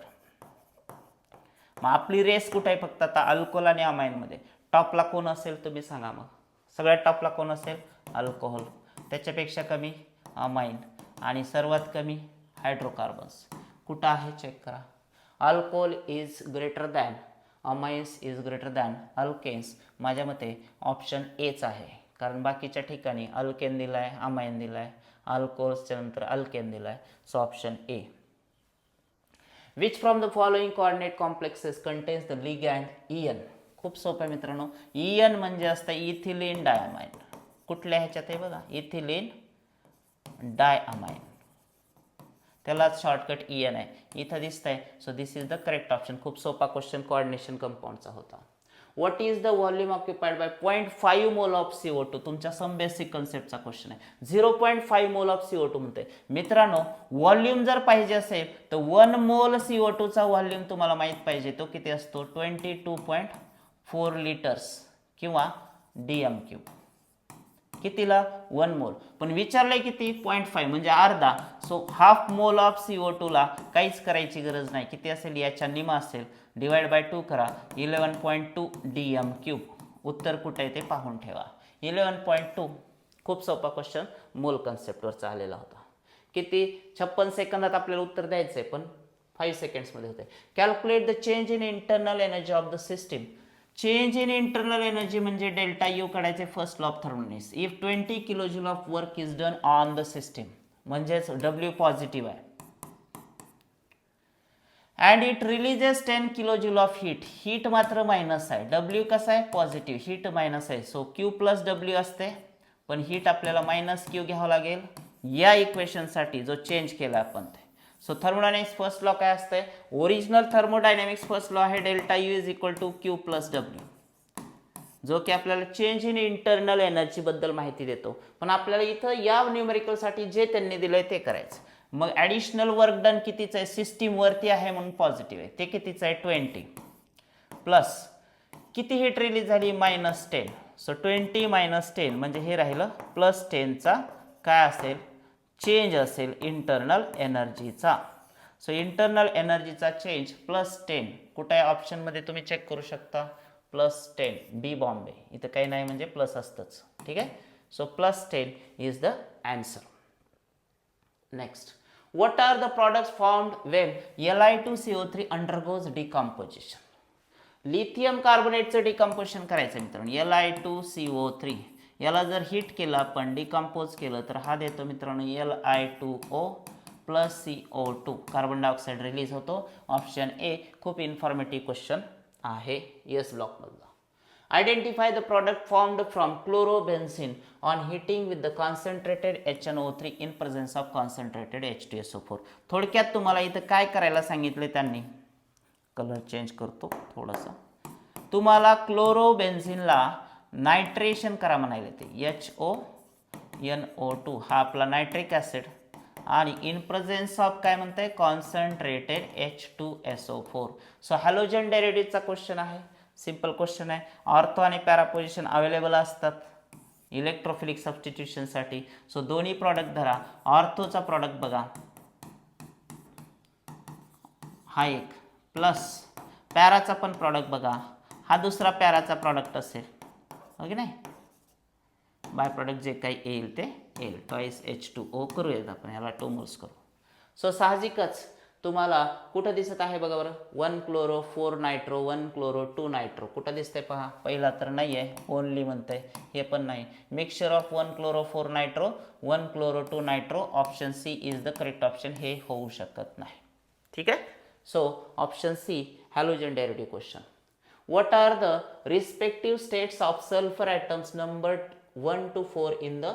मग आपली रेस कुठे आहे, फक्त आता अल्कोहोल आणि अमाइनमध्ये. टॉपला कोण असेल तुम्ही सांगा. मग सगळ्यात टॉपला कोण असेल, अल्कोहोल. त्याच्यापेक्षा कमी अमाइन, आणि सर्वात कमी हायड्रोकार्बन्स. कुठं आहे चेक करा. Alcohol is greater than amines is greater than alkanes. माझ्या मते ऑप्शन एच आहे, कारण बाकीच्या ठिकाणी अल्केन दिलाय, अमाइन दिलाय, अल्कोहोलच्या नंतर अल्केन दिलाय. So option A. Which from the following coordinate complexes contains the ligand EN. खूप सोपं आहे मित्रांनो. EN म्हणजे असतं इथिलीन डायअमाइन. कुठल्या ह्याच्यात आहे बघा, इथिलीन डायअमाइन, त्यालाच शॉर्टकट EN आहे. इथं दिसतंय. So this is the correct option. खूप सोपा क्वेश्चन कोऑर्डिनेशन कंपाऊंडचा होता. What is the volume occupied by 0.5 mole of CO2. तुमच्या सम बेसिक कन्सेप्टचा क्वेश्चन आहे. 0.5 मोल ऑफ CO2 म्हणते मित्रांनो. व्हॉल्यूम जर पाहिजे असेल तर 1 मोल CO2 चा व्हॉल्यूम तुम्हाला माहित पाहिजे, तो किती असतो, 22.4 लिटर्स किंवा DM3. कितीला, 1 मोल. पण विचारलंय किती, 0.5 म्हणजे अर्धा. So half mole of CO2 ला काहीच करायची गरज नाही. किती असेल, याच्या निमा असेल, डिवाइड बाय 2 करा, 11.2 DM3. उत्तर कुठे आहे ते पाहून ठेवा. 11.2. खूप सोपा क्वेश्चन मोल कन्सेप्टवरचा आलेला होता. किती, 56 सेकंदात आपल्याला उत्तर द्यायचंय, पण 5 सेकंड्समध्ये होते. Calculate the change in internal energy of the system. Change in internal energy म्हणजे डेल्टा यू काढायचे, first law of thermodynamics. If 20 kilojoule of work is done on the system, म्हणजेच W पॉझिटिव्ह आहे, and it releases 10 kilojoule of heat. Heat मात्र minus आहे, W कसा आहे, positive, heat minus आहे. So Q plus W असते, पण heat आपल्याला मायनस Q घ्यावं लागेल या इक्वेशनसाठी जो चेंज केला आपण ते. सो थर्मोडायनेमिक्स फर्स्ट लॉ काय असते, ओरिजिनल थर्मोडायनेमिक्स फर्स्ट लॉ आहे delta U is equal to Q plus W, जो की आपल्याला चेंज इन इंटरनल एनर्जी बद्दल माहिती देतो. पण आपल्याला इथं या न्यूमेरिकलसाठी जे त्यांनी दिलंय ते करायचं. मग ॲडिशनल वर्क डन कितीचं आहे, सिस्टीम वरती आहे म्हणून पॉझिटिव्ह आहे, ते कितीचं आहे, 20 प्लस किती हीट रिलीज झाली, -10. सो 20 - 10 म्हणजे हे राहिलं +10चा काय असेल, चेंज असेल इंटरनल एनर्जीचा. सो इंटरनल एनर्जीचा चेंज +10 कुठे आहे ऑप्शनमध्ये तुम्ही चेक करू शकता, +10 बी बॉम्बे. इथं काही नाही म्हणजे प्लस असतंच, ठीक आहे. So +10 is the answer. Next, what are the products formed when Li2CO3 undergoes decomposition. Lithium कार्बोनेटचं डिकम्पोजिशन करायचं मित्रांनो, Li2CO3. याला जर हीट केलं आपण, डिकम्पोज केलं तर हा देतो मित्रांनो Li2O plus CO2, carbon dioxide release होतो. ऑप्शन ए खूप इन्फॉर्मेटिव्ह क्वेश्चन आहे yes ब्लॉकमधला. Identify the product formed from chlorobenzene on heating with the concentrated HNO3 in presence of concentrated H2SO4. थोडक्यात तुम्हाला इथं काय करायला सांगितले त्यांनी, कलर चेंज करतो थोडासा. तुम्हाला क्लोरोबेन्झिनला नायट्रेशन करा म्हणाले, ते HONO2 हा आपला नायट्रिक ॲसिड, आणि इन प्रेझेन्स ऑफ काय म्हणताय, कॉन्सन्ट्रेटेड H2SO4. सो हॅलोजन डेरिव्हेटिव्हचा क्वेश्चन आहे, सिंपल क्वेश्चन आहे. ऑर्थो आणि पॅरा पोझिशन अवेलेबल असतात इलेक्ट्रोफिलिक सबस्टिट्यूशनसाठी. सो दोन्ही प्रॉडक्ट धरा. ऑर्थोचा प्रॉडक्ट बघा हा एक, प्लस पॅराचा पण प्रॉडक्ट बघा, हा दुसरा पॅराचा प्रॉडक्ट असेल, ओके नाही, बाय प्रॉडक्ट जे काही येईल ते येईल. ट्वाईस H2O करूयात आपण, याला 2 मोल्स करू. सो साहजिकच तुम्हाला कुठं दिसत आहे बघा बरं, 1 क्लोरो 4 नायट्रो 1 क्लोरो 2 नायट्रो. कुठं दिसतंय पहा, पहिला तर नाही आहे, ओनली म्हणतंय, हे पण नाही. Mixture of 1 chloro 4 nitro 1 chloro 2 nitro. Option C is the correct option. हे होऊ शकत नाही, ठीक आहे. So option C halogen derivative question. What are the respective states of sulphur atoms numbered 1 to 4 in the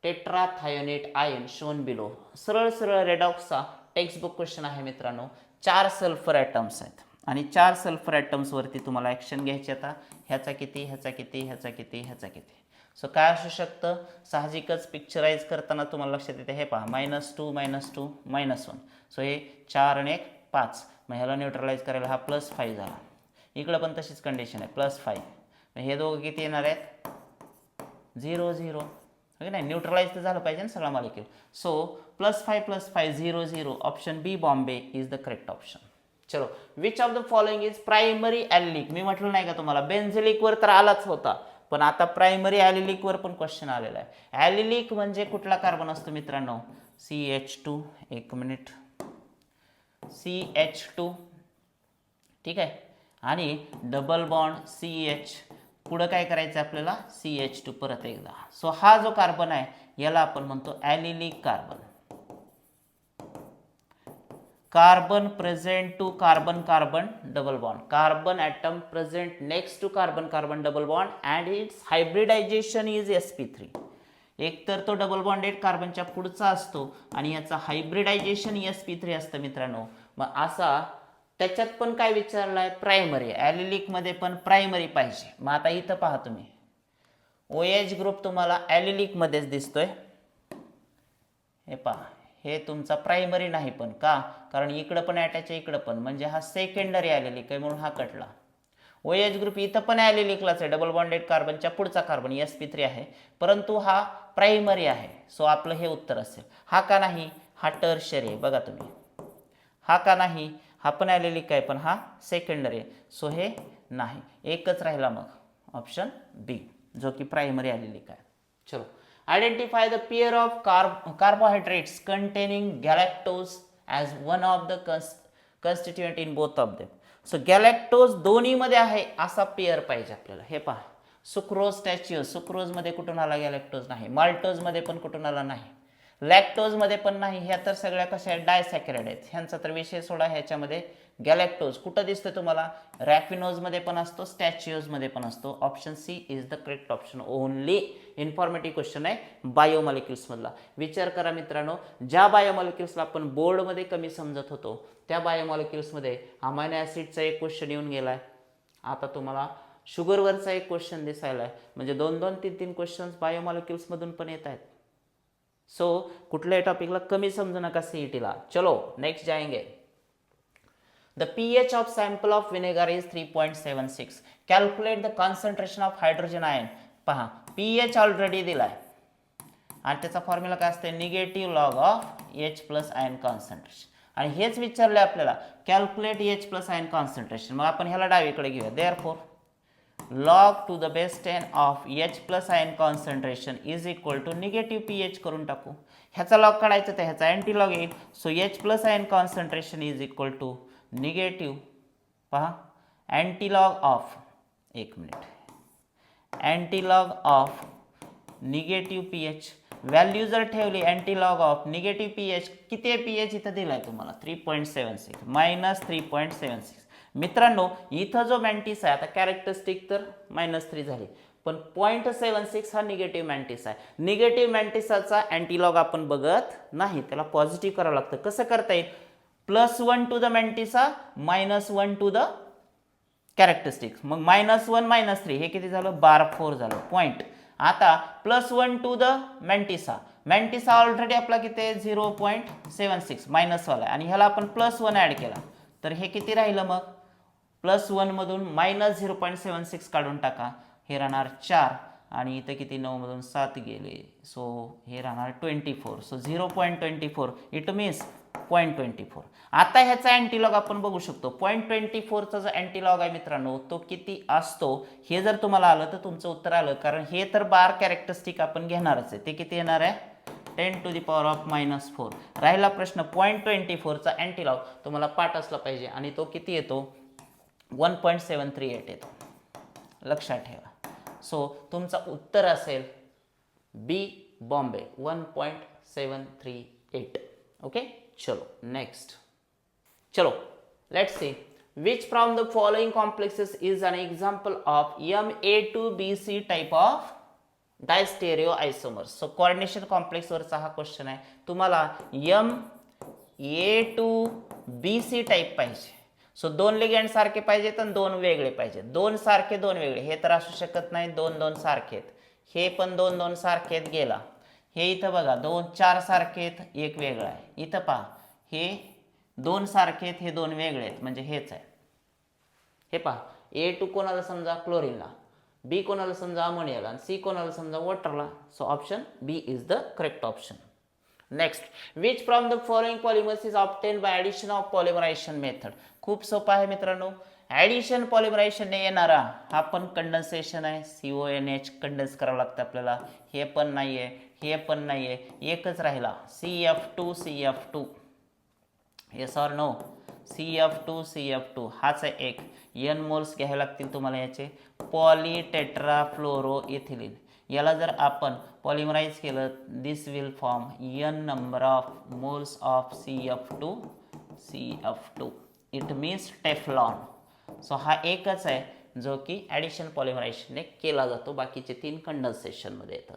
tetrathionate ion shown below. सरळ सरळ रेडॉक्सचा textbook question आहे मित्रांनो. 4 सल्फर ॲटम्स आहेत आणि 4 सल्फर ॲटम्सवरती तुम्हाला ॲक्शन घ्यायची. आता ह्याचा किती, ह्याचा किती, ह्याचा किती, ह्याचा किती. सो काय असू शकतं, साहजिकच पिक्चराइज करताना तुम्हाला लक्षात येते, हे पहा -2 -2 -1. सो हे 4 आणि 1 5. मग ह्याला न्यूट्रलाइज करायला हा +5 झाला. इकडं पण तशीच कंडिशन आहे +5. मग हे दोघं किती येणार आहेत 0 0. ओके नाही, न्यूट्रलाइज तर झालं पाहिजे ना सगळा molecule. So +5 +5 0 0. Option B Bombay is the correct option. चलो, which of the following is primary allylic. मी म्हटलं नाही का तुम्हाला बेन्झिलिकवर तर आलाच होता, पण आता प्रायमरी ॲलिलिकवर पण क्वेश्चन आलेला आहे. ॲलिलिक म्हणजे कुठला कार्बन असतो मित्रांनो, CH2. एक मिनिट, CH2. ठीक आहे, आणि डबल बॉन्ड CH, पुढं काय करायचं आपल्याला CH2 परत एकदा. सो हा जो कार्बन आहे याला आपण म्हणतो allylic carbon. Carbon present to carbon carbon double bond. Carbon atom present next to carbon carbon double bond and its hybridization is sp3. एक तर तो डबल बॉन्डेड कार्बनच्या पुढचा असतो आणि याचा हायब्रिडायझेशन sp3 असतं मित्रांनो. मग असा त्याच्यात पण काय विचारलाय, प्रायमरी. ॲलिलिकमध्ये पण प्रायमरी पाहिजे. मग आता इथं पहा तुम्ही, OH ग्रुप तुम्हाला ॲलिलिकमध्येच दिसतोय. हे पहा, हे तुमचा प्रायमरी नाही, पण का, कारण इकडं पण अटॅच आहे इकडं पण, म्हणजे हा सेकंडरी ॲलिलिक आहे म्हणून हा कटला. OH ग्रुप इथं पण ॲलिलिकलाच आहे, डबल बॉन्डेड कार्बनच्या पुढचा कार्बन sp3 आहे, परंतु हा प्रायमरी आहे. सो आपलं हे उत्तर असेल. हा का नाही, हा टर्शरी आहे. बघा तुम्ही, हा का नाही, हा पण ॲलिलिक आहे पण हा सेकंडरी आहे. सो हे नाही, एकच राहिला मग ऑप्शन बी, जो की प्रायमरी ॲलिलिक आहे. चलो, identify the pair of carbohydrates containing galactose as one of the constituent in both of them. So galactose दोन्हीमध्ये आहे असा पेअर पाहिजे आपल्याला. हे पहा, सुक्रोज स्टॅच्यूज, सुक्रोजमध्ये कुठून आला गॅलॅक्टोज नाही, माल्टोजमध्ये पण कुठून आला नाही, लॅक्टोजमध्ये पण नाही. ह्या तर सगळ्या कशा आहेत, डायसॅकराइड आहेत. ह्यांचा तर विषय सोडा. ह्याच्यामध्ये गॅलॅक्टोज कुठं दिसतं तुम्हाला, रॅफिनोजमध्ये पण असतो, स्टॅच्यूजमध्ये पण असतो. Option C is the correct option. Only informative question आहे बायोमॉलिक्युल्समधला. विचार करा मित्रांनो, ज्या बायोमॉलिक्युल्सला आपण बोर्डमध्ये कमी समजत होतो त्या बायोमॉलिक्युल्समध्ये अमायनो ॲसिडचा एक क्वेश्चन येऊन गेलाय. आता तुम्हाला शुगरवरचा एक क्वेश्चन दिसायला आहे. म्हणजे 2-2 3-3 क्वेश्चन्स बायोमॉलिक्युल्समधून पण येत आहेत. सो कुठल्याही टॉपिकला कमी समजू नका सीईटीला. चलो नेक्स्ट जाएंगे. The pH of sample of vinegar is 3.76. Calculate the concentration of hydrogen ion. पहा, pH ऑलरेडी दिलाय आणि त्याचा फॉर्म्युला काय असते, negative log of H+ ion concentration. आणि हेच विचारले आपल्याला, कॅल्क्युलेट H+ आयन कॉन्सन्ट्रेशन. मग आपण ह्याला डावीकडे घेऊया. Therefore log to the base 10 of H+ ion concentration is equal to negative pH करून टाकू. ह्याचा लॉग काढायचा तर ह्याचा अँटी लॉग येईल. So H+ ion concentration is equal to negative, पहा, अँटी लॉग ऑफ, एक minute, anti log of negative pH. Value जर ठेवली anti log of negative pH, किती आहे pH इथं दिलाय तुम्हाला 3.76 -3.76. मित्रांनो इथं जो मॅन्टिस आहे, आता कॅरेक्टरिस्टिक तर -3 झाली, पण 0.76 हा निगेटिव्ह मॅन्टिस आहे. निगेटिव्ह मॅन्टिसाचा अँटीलॉग आपण बघत नाही, त्याला पॉझिटिव्ह करावं लागतं. कसं करता येईल, +1 to the mantissa -1 to the characteristic. मग -1 -3 हे किती झालं, बार 4 झालं पॉईंट. आता +1 टू द मॅन्टिसा, मॅन्टिसा ऑलरेडी आपला किती आहे 0.76 मायनसवाला, आणि ह्याला आपण +1 ॲड केला तर हे किती राहिलं, मग +1 मधून -0.76 काढून टाका, हे राहणार 4 आणि इथं किती 9 मधून 7 गेले. सो हे राहणार 24. So 0.24 it means 0.24. आता ह्याचा अँटीलॉग आपण बघू शकतो. 0.24चा जो अँटीलॉग आहे मित्रांनो तो किती असतो, हे जर तुम्हाला आलं तर तुमचं उत्तर आलं, कारण हे तर बार कॅरेक्टरिस्टिक आपण घेणारच आहे. ते किती येणार आहे 10⁻⁻⁴. राहिला प्रश्न 0.24चा अँटीलॉग तुम्हाला पाठ असला पाहिजे आणि तो किती येतो 1.738 येतो, लक्षात ठेवा. सो तुमचं उत्तर असेल बी बॉम्बे 1.738. ओके, चलो नेक्स्ट. चलो let's see which from the following complexes is an example of Ma2Bc type of diastereoisomers. So coordination complex वरचा हा क्वेश्चन आहे. तुम्हाला Ma2 बी सी टाईप पाहिजे. सो 2 लिगँड सारखे पाहिजेत आणि 2 वेगळे पाहिजेत. 2 सारखे 2 वेगळे हे तर असू शकत नाही. 2 2 सारखे आहेत. हे पण 2 2 सारखे आहेत गेला. हे इथं बघा 2 4 सारखे आहेत, एक वेगळा आहे. इथं पहा हे 2 सारखे आहेत, हे 2 वेगळे आहेत, म्हणजे हेच आहे. हे पहा A2 कोणाला समजा क्लोरीनला, बी कोणाला समजा अमोनियाला आणि सी कोणाला समजा वॉटरला. So option B is the correct option. Next, which from the following polymers is obtain by addition of polymerization method. खूप सोपा आहे मित्रांनो. ॲडिशन पॉलिमरायझेशनने येणारा हा पण कंडेन्सेशन आहे. CONH कंडेन्स करावं लागतं आपल्याला. हे पण नाही आहे, हे पण नाही आहे, एकच राहिला CF2. Yes or no? CF2 हाच आहे एक. N मोल्स घ्यावे लागतील तुम्हाला याचे. पॉलीटेट्राफ्लोरोइथिलीन. याला जर आपण पॉलिमराइज केलं, this will form N number of moles of CF2. It means Teflon. So हा एकच आहे जो की ॲडिशन पॉलिमरायझेशनने केला जातो. बाकीचे 3 कंडेन्सेशनमध्ये येतात.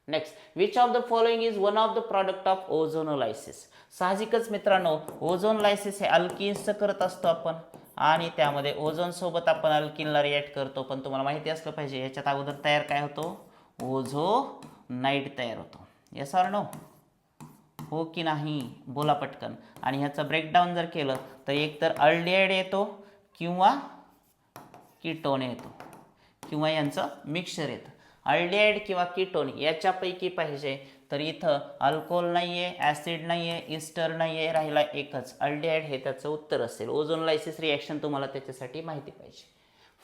Next, which of the following is one of the product of ozonolysis. साहजिकच मित्रांनो, ओझोनलायसिस हे अल्किन्सचं करत असतो आपण आणि त्यामध्ये ओझोन सोबत आपण अल्किनला रिॲक्ट करतो. पण तुम्हाला माहिती असलं पाहिजे याच्यात अगोदर तयार काय होतो? ओझोनाईड तयार होतो. Yes or no? हो की नाही? बोला पटकन. आणि ह्याचं ब्रेकडाऊन जर केलं तर एकतर अल्डिहाइड येतो किंवा कीटोन येतो किंवा यांचं मिक्सचर येतं. अल्डिहाइड किंवा कीटोन याच्यापैकी पाहिजे तर इथं अल्कोहोल नाही आहे, ॲसिड नाही आहे, इस्टर नाही आहे, राहिला एकच अल्डिहाइड. हे त्याचं उत्तर असेल. ओझोनलायसिस रिॲक्शन तुम्हाला त्याच्यासाठी माहिती पाहिजे.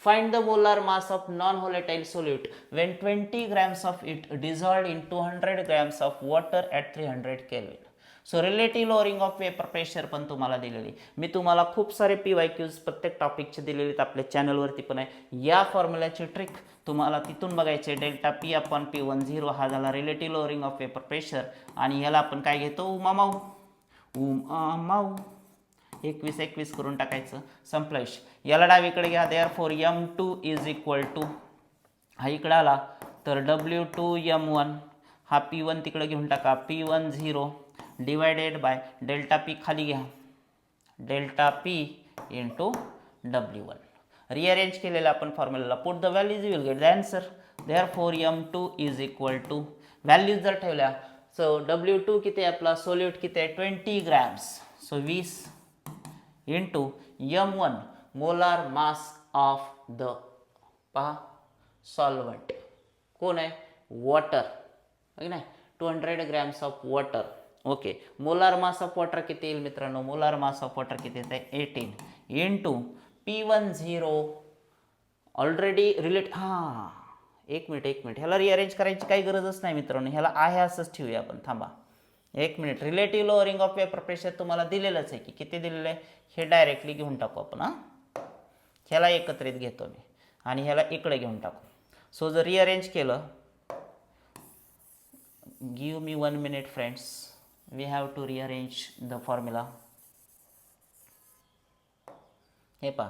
Find the molar mass of non-volatile solute when 20 grams of it dissolved in 200 grams of water at 300 Kelvin. So relative lowering of vapour pressure पण तुम्हाला दिलेली. मी तुम्हाला खूप सारे PYQs प्रत्येक टॉपिकचे दिलेले आपल्या चॅनलवरती पण आहे. या फॉर्म्युल्याची ट्रिक तुम्हाला तिथून बघायचे. डेल्टा P अपॉन P10 हा झाला relative lowering of vapour pressure. आणि ह्याला आपण काय घेतो? उमामाऊ. 21 करून टाकायचं. संपला विषय. याला डावीकडे घ्या. Therefore M2 is equal to, हा इकडे आला तर W2 M1, हा P1 तिकडे घेऊन टाका, P10 divided by delta P खाली घ्या, delta P into W1. Rearrange केलेलं आपण फॉर्म्युलाला. Put the values, you will get the answer. Therefore M2 is equal to, values जर ठेवल्या सो W2 किती आहे आपला? सोल्यूट किती आहे? 20 grams. So 20 into M1 molar mass of the, पहा सॉल्वंट कोण आहे? वॉटर. नाही, 200 grams of water. Okay, molar mass of water किती येईल मित्रांनो? मोलार मास ऑफ वॉटर किती येते? 18 इंटू P10 ऑलरेडी रिलेट. हां, एक मिनिट, ह्याला रिअरेंज करायची काही गरजच नाही मित्रांनो. ह्याला आहे असंच ठेवूया आपण. थांबा एक minute. Relative lowering of vapour pressure तुम्हाला दिलेलंच आहे की किती दिलेलं आहे हे डायरेक्टली घेऊन टाकू आपण. हां, ह्याला एकत्रित घेतो मी आणि ह्याला इकडे घेऊन टाकू. सो जर रिअरेंज केलं, give me 1 minute friends, we have to rearrange the formula. हे पहा,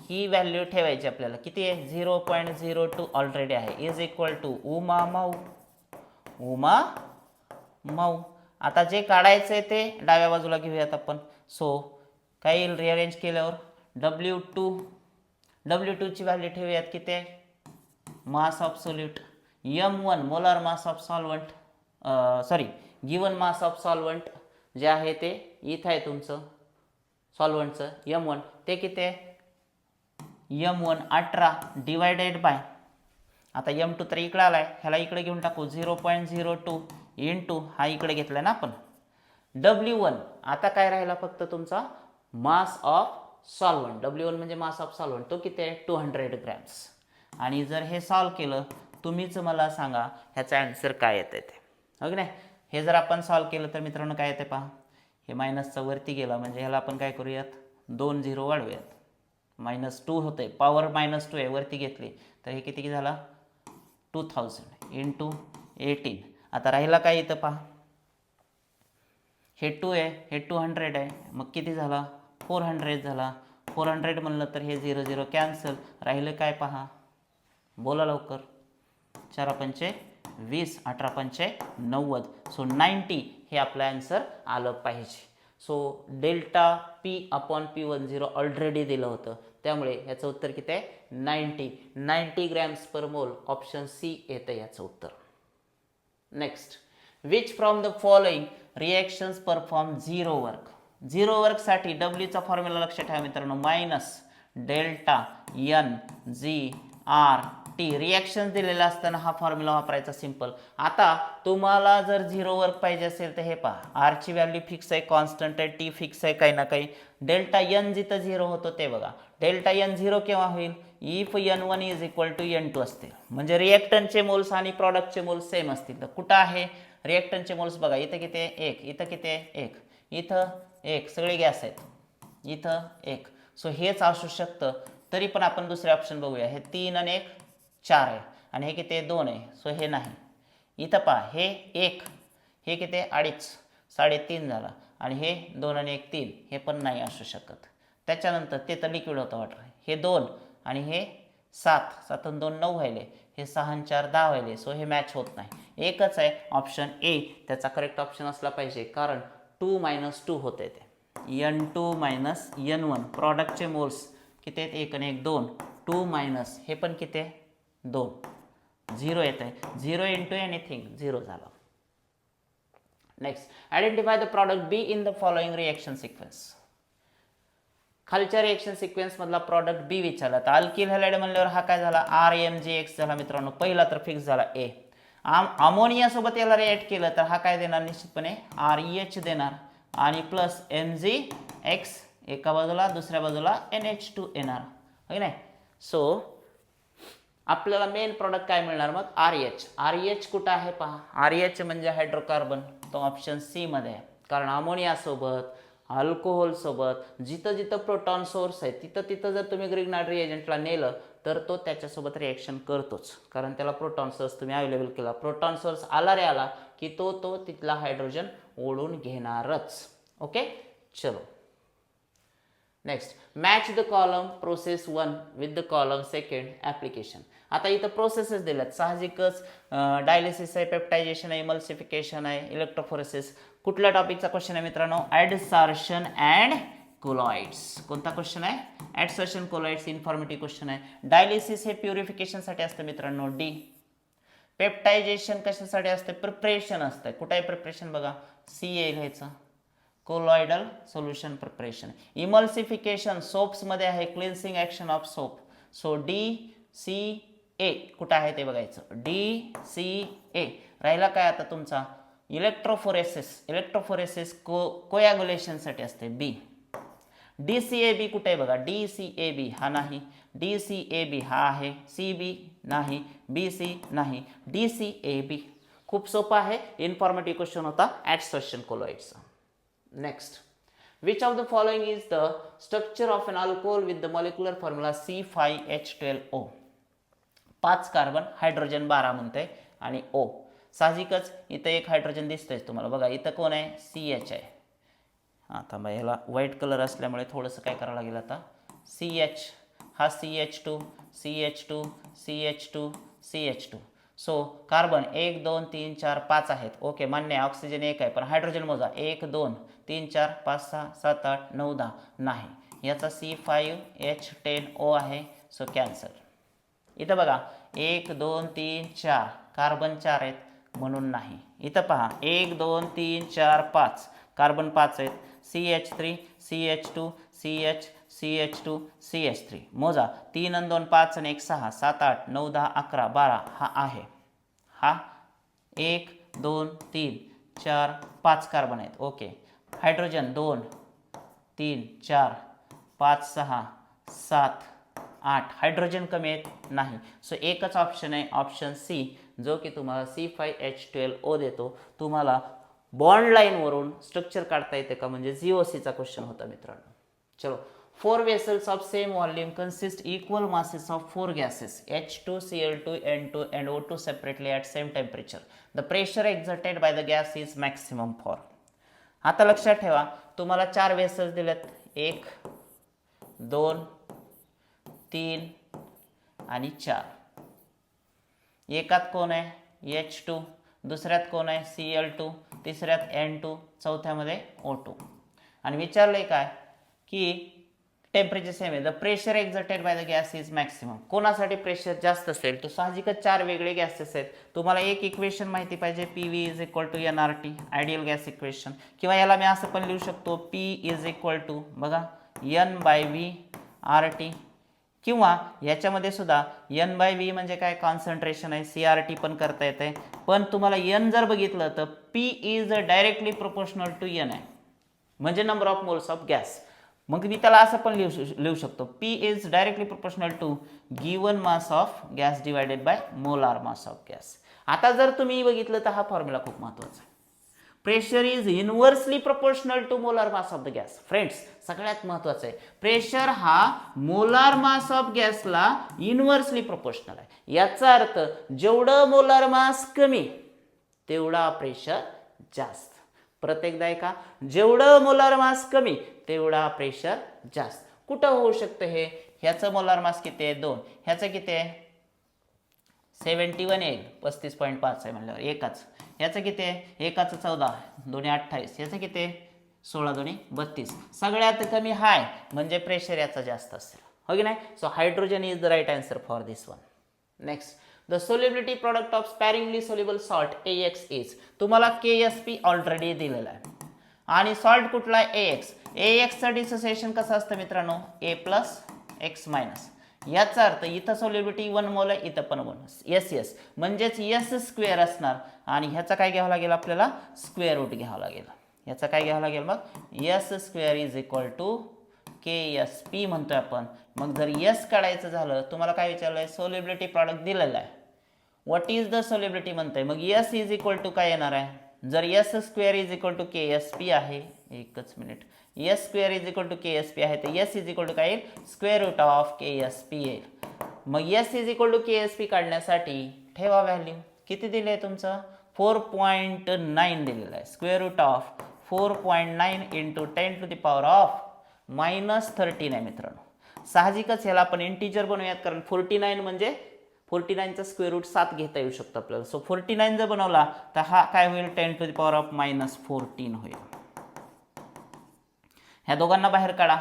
ही व्हॅल्यू ठेवायची आपल्याला. किती आहे? 0.02 ऑलरेडी आहे. इज इक्वल टू उमामाऊ. आता जे काढायचं आहे ते डाव्या बाजूला घेऊयात आपण. सो काय येईल रिअरेंज केल्यावर? W2 ची व्हॅल्यू ठेवूयात. किती आहे? Mass of solute. M1 molar mass of solvent, sorry given mass of solvent जे आहे ते इथं आहे तुमचं सॉल्वंटचं M1. ते किती आहे? M1 18 डिवायडेड बाय, आता M2 तर इकडे आलाय, ह्याला इकडे घेऊन टाकू. 0.02 इंटू हा इकडे घेतलाय ना आपण W1. आता काय राहिला फक्त तुमचा मास ऑफ सॉल्वंट. W1 म्हणजे मास ऑफ सॉल्वंट. तो किती आहे? 200 ग्रॅम्स. आणि जर हे सॉल्व केलं, तुम्हीच मला सांगा ह्याचा आन्सर काय येतं ते. हो की नाही? हे जर आपण सॉल्व केलं तर मित्रांनो काय येते पहा. हे मायनसचा वरती गेला म्हणजे ह्याला आपण काय करूयात? 2 0 वाढवूयात. -2 होते, पॉवर -2 आहे, वरती घेतली तर हे किती झाला? 2000 इंटू 18. आता राहिला काय इथं पहा, हे 2 आहे, हे 200 आहे, मग किती झाला? 400 झाला. 400 म्हणलं तर हे 0 0 कॅन्सल. राहिलं काय पहा, बोला लवकर. 4 पंचे 20, 18 पंचे 90. सो 90 हे आपलं आन्सर आलं पाहिजे. So delta P upon P10 already दिलं होतं, त्यामुळे याचं उत्तर किती आहे 90 ग्रॅम्स पर मोल. ऑप्शन सी येतं याचं उत्तर. Next, which from the following reactions perform zero work. Zero वर्कसाठी डब्ल्यूचा फॉर्म्युला लक्षात ठेवा मित्रांनो, minus delta N G R T. Reaction दिलेलं असताना हा फॉर्म्युला वापरायचा सिंपल. आता तुम्हाला जर झिरो वर्क पाहिजे असेल तर हे पहा, आरची व्हॅल्यू फिक्स आहे, कॉन्स्टंट आहे, टी फिक्स आहे काही ना काही. डेल्टा एन जिथं झिरो होतो ते बघा, डेल्टा एन झिरो केव्हा होईल, if N1 is equal to N2 असतील, म्हणजे रिएक्टंटचे मोल्स आणि प्रॉडक्टचे मोल्स सेम असतील. तर कुठं आहे रिएक्टंटचे मोल्स बघा, इथं किती आहे 1, इथं किती आहे 1, इथं 1, सगळे गॅस आहेत, इथं 1. सो हेच असू शकतं. तरी पण आपण दुसरे ऑप्शन बघूया. हे 3 आणि 1 4 आहे, आणि हे किती आहे 2 आहे. सो हे नाही. इथं पहा, हे 1, हे किती आहे 2.5, 3.5 झाला, आणि हे 2 आणि 1 3, हे पण नाही असू शकत. त्याच्यानंतर ते तर लिक्विड होतं वाटर, हे 2 आणि हे 7, 7 आणि 2 9 व्हायले, हे 6 आणि 4 10 व्हायले. सो हे मॅच होत नाही. एकच आहे ऑप्शन ए त्याचा करेक्ट ऑप्शन असला पाहिजे, कारण 2 - 2 होते ते. N2 - N1 प्रॉडक्टचे मोल्स किती आहेत 1 आणि 1 2, 2 मायनस हे पण किती आहे 2, 0 येत आहे. 0 इंटू एनिथिंग 0 झालं. Next, identify the product be in the following reaction sequence. खालच्या रिएक्शन सिक्वेन्स मधला प्रॉडक्ट बी विचारला. तर अल्किल हॅलाइड म्हणल्यावर हा काय झाला RMgX झाला मित्रांनो. पहिला तर फिक्स झाला ए. अमोनिया सोबत याला रिएक्ट केलं तर हा काय देणार निश्चितपणे REH देणार, आणि प्लस MgX एका बाजूला, दुसऱ्या बाजूला NH2 येणार, हो नाही. सो आपल्याला मेन प्रॉडक्ट काय मिळणार मग REH. REH कुठं आहे पहा, REH म्हणजे हायड्रोकार्बन, तो ऑप्शन सी मध्ये आहे. कारण अमोनिया सोबत, अल्कोहोल सोबत जिथं जिथं प्रोटॉन सोर्स आहे तिथं तिथं जर तुम्ही ग्रिग्नाइट रिएजंटला नेलं तर तो त्याच्यासोबत रिएक्शन करतोच, कारण त्याला प्रोटॉन सोर्स तुम्ही अवेलेबल केला. प्रोटॉन सोर्स आला रे आला की तो तिथला हायड्रोजन ओढून घेणारच. ओके, चलो next, match the column process 1 with the column second application. आता इथं प्रोसेसेस दिल्यात, साहजिकच डायलिसिस आहे, पेप्टायझेशन आहे, इमल्सिफिकेशन आहे, इलेक्ट्रोफोरेसिस. कुठल्या टॉपिकचा क्वेश्चन आहे मित्रांनो, ॲडसॉर्शन अँड कोलॉइड्स. कोणता क्वेश्चन आहे, ॲडसॉर्शन कोलॉइड्स. इन्फॉर्मेटिव्ह क्वेश्चन आहे. डायलिसिस हे प्युरिफिकेशनसाठी असतं मित्रांनो, डी. पेप्टायझेशन कशासाठी असते, प्रिपरेशन असतं. कुठे आहे प्रिपरेशन बघा, सी ए घ्यायचं, colloidal solution preparation. Emulsification soaps मध्ये आहे, cleansing action of soap. So DCA कुठं आहे ते बघायचं, DCA. राहिला काय आता तुमचा इलेक्ट्रोफोरेसिस. इलेक्ट्रोफोरेसिस कोयागुलेशनसाठी असते, बी. DCAB कुठे आहे बघा, DCAB हा नाही, DCAB हा आहे, CB नाही, BC नाही, DCAB. खूप सोपा आहे, इन्फॉर्मेटिव्ह क्वेश्चन होता ॲडसॉर्शन कोलॉइड्सचा. Next, which of the following is the structure of an alcohol with the molecular formula C5H12O. 5 carbon, hydrogen 12 म्हणते, आणि O. साहजिकच इथं एक हायड्रोजन दिसतंय तुम्हाला बघा, इथं कोण आहे CH आहे. आता मग ह्याला व्हाईट कलर असल्यामुळे थोडंसं काय करावं लागेल आता, CH हा CH2 CH2 CH2 CH2. So carbon 1 2 3 4 5 आहेत, ओके मान्य आहे. ऑक्सिजन 1 आहे, पण हायड्रोजन मोजा 1 2 3 4 5 6 7 8 9 10 नाही. याचा C5H10O आहे, सो कॅन्सल. इथं बघा 1 2 3 4 कार्बन 4 आहेत म्हणून नाही. इथं पहा 1 2 3 4 5 कार्बन 5 आहेत, CH3 CH2 CH CH2 CH3 मोजा 3 आणि 2 5 आणि 1 6 7 8 9 10 11 12 हा आहे. हा 1 2 3 4 5 कार्बन आहेत, ओके. हायड्रोजन 2 3 4 5 6 7 8 हायड्रोजन कमी आहेत नाही. सो एकच ऑप्शन आहे ऑप्शन सी, जो की तुम्हाला C5H12O देतो. तुम्हाला बॉन्ड लाईनवरून स्ट्रक्चर काढता येते का, म्हणजे GOCचा क्वेश्चन होता मित्रांनो. चलो, 4 vessels of same volume consist equal masses of 4 gases H2, Cl2, N2 and O2 separately at same temperature. The pressure exerted by the gas is maximum for. आता लक्षात ठेवा, तुम्हाला 4 वेसल्स दिलेत, 1 2 3 आणि 4. एकात कोण आहे H2, दुसऱ्यात कोण आहे Cl2, तिसऱ्यात N2, चौथ्यामध्ये O2. आणि विचारलंय काय की टेम्परेचर सेम आहे, the pressure exerted by the gas is maximum. कोणासाठी प्रेशर जास्त असेल तर साहजिकच 4 वेगळे गॅसेस आहेत. तुम्हाला एक इक्वेशन माहिती पाहिजे, P V is equal to N R T, ideal gas equation. किंवा याला मी असं पण लिहू शकतो, पी इज इक्वल टू बघा N by V R T. किंवा याच्यामध्ये सुद्धा एन बाय व्ही म्हणजे काय कॉन्सन्ट्रेशन आहे, सी आर टी पण करता येते. पण तुम्हाला एन जर बघितलं तर P is directly proportional to N आहे, म्हणजे number of moles of gas. मग मी त्याला असं पण लिहू शकतो, P is directly proportional to given mass of gas divided by molar mass of gas. आता जर तुम्ही बघितलं तर हा फॉर्म्युला खूप महत्त्वाचा आहे. Pressure is inversely proportional to molar mass of the gas. Friends, सगळ्यात महत्त्वाचं आहे, प्रेशर हा मोलार मास ऑफ गॅसला इनव्हर्सली प्रोपोर्शनल आहे. याचा अर्थ जेवढं मोलार मास कमी तेवढा प्रेशर जास्त. परत एकदा आहे का, जेवढं मोलार मास कमी तेवढा प्रेशर जास्त. कुठं होऊ शकतं हे? ह्याचं मोलार मास किती आहे 2, ह्याचं किती आहे 71 येईल, 35.5 आहे म्हणल्यावर एकाच. ह्याचं किती आहे, एकाचं 14, दोन्ही 28, ह्याचं किती आहे 16, दोन्ही 32. सगळ्यात कमी हाय म्हणजे प्रेशर याचा जास्त असेल, हो की नाही? So hydrogen is the right answer for this one. Next, the solubility product of sparingly soluble salt AX is. तुम्हाला KSP ऑलरेडी दिलेला आहे आणि सॉल्ट कुठला आहे AX. AXचं डिसोसिएशन कसं असतं मित्रांनो, A प्लस X मायनस. याचा अर्थ इथं सोल्युबिलिटी 1 मोल आहे, इथं पण 1 S म्हणजेच S स्क्वेअर असणार. आणि ह्याचा काय घ्यावं लागेल आपल्याला, स्क्वेअर रूट घ्यावं लागेल. ह्याचा काय घ्यावं लागेल मग, S square is equal to KSP म्हणतोय आपण. मग जर S काढायचं झालं, तुम्हाला काय विचारलंय, सोल्युबिलिटी प्रॉडक्ट दिलेला आहे, व्हॉट इज द सोल्युबिलिटी म्हणताय. मग S इज इक्वल टू काय येणार आहे, जर S square is equal to KSP आहे, एकच minute, S square is equal to KSP आहे, तर S इज इक्वल टू काय येईल, स्क्वेअर रूट ऑफ KSP येईल. मग S is equal to KSP काढण्यासाठी ठेवा व्हॅल्यू, किती दिले आहे तुमचं 4.9 दिलेलं आहे. Square root of 4.9 into 10 to the power of -13 आहे मित्रांनो. साहजिकच ह्याला आपण इंटीजर बनवूयात, कारण 49 म्हणजे 49चा स्क्वेअर रूट 7 घेता येऊ शकतो आपल्याला. सो 49 जर बनवला तर हा काय होईल, 10 टू द पॉवर ऑफ -14 होईल. ह्या दोघांना बाहेर काढा,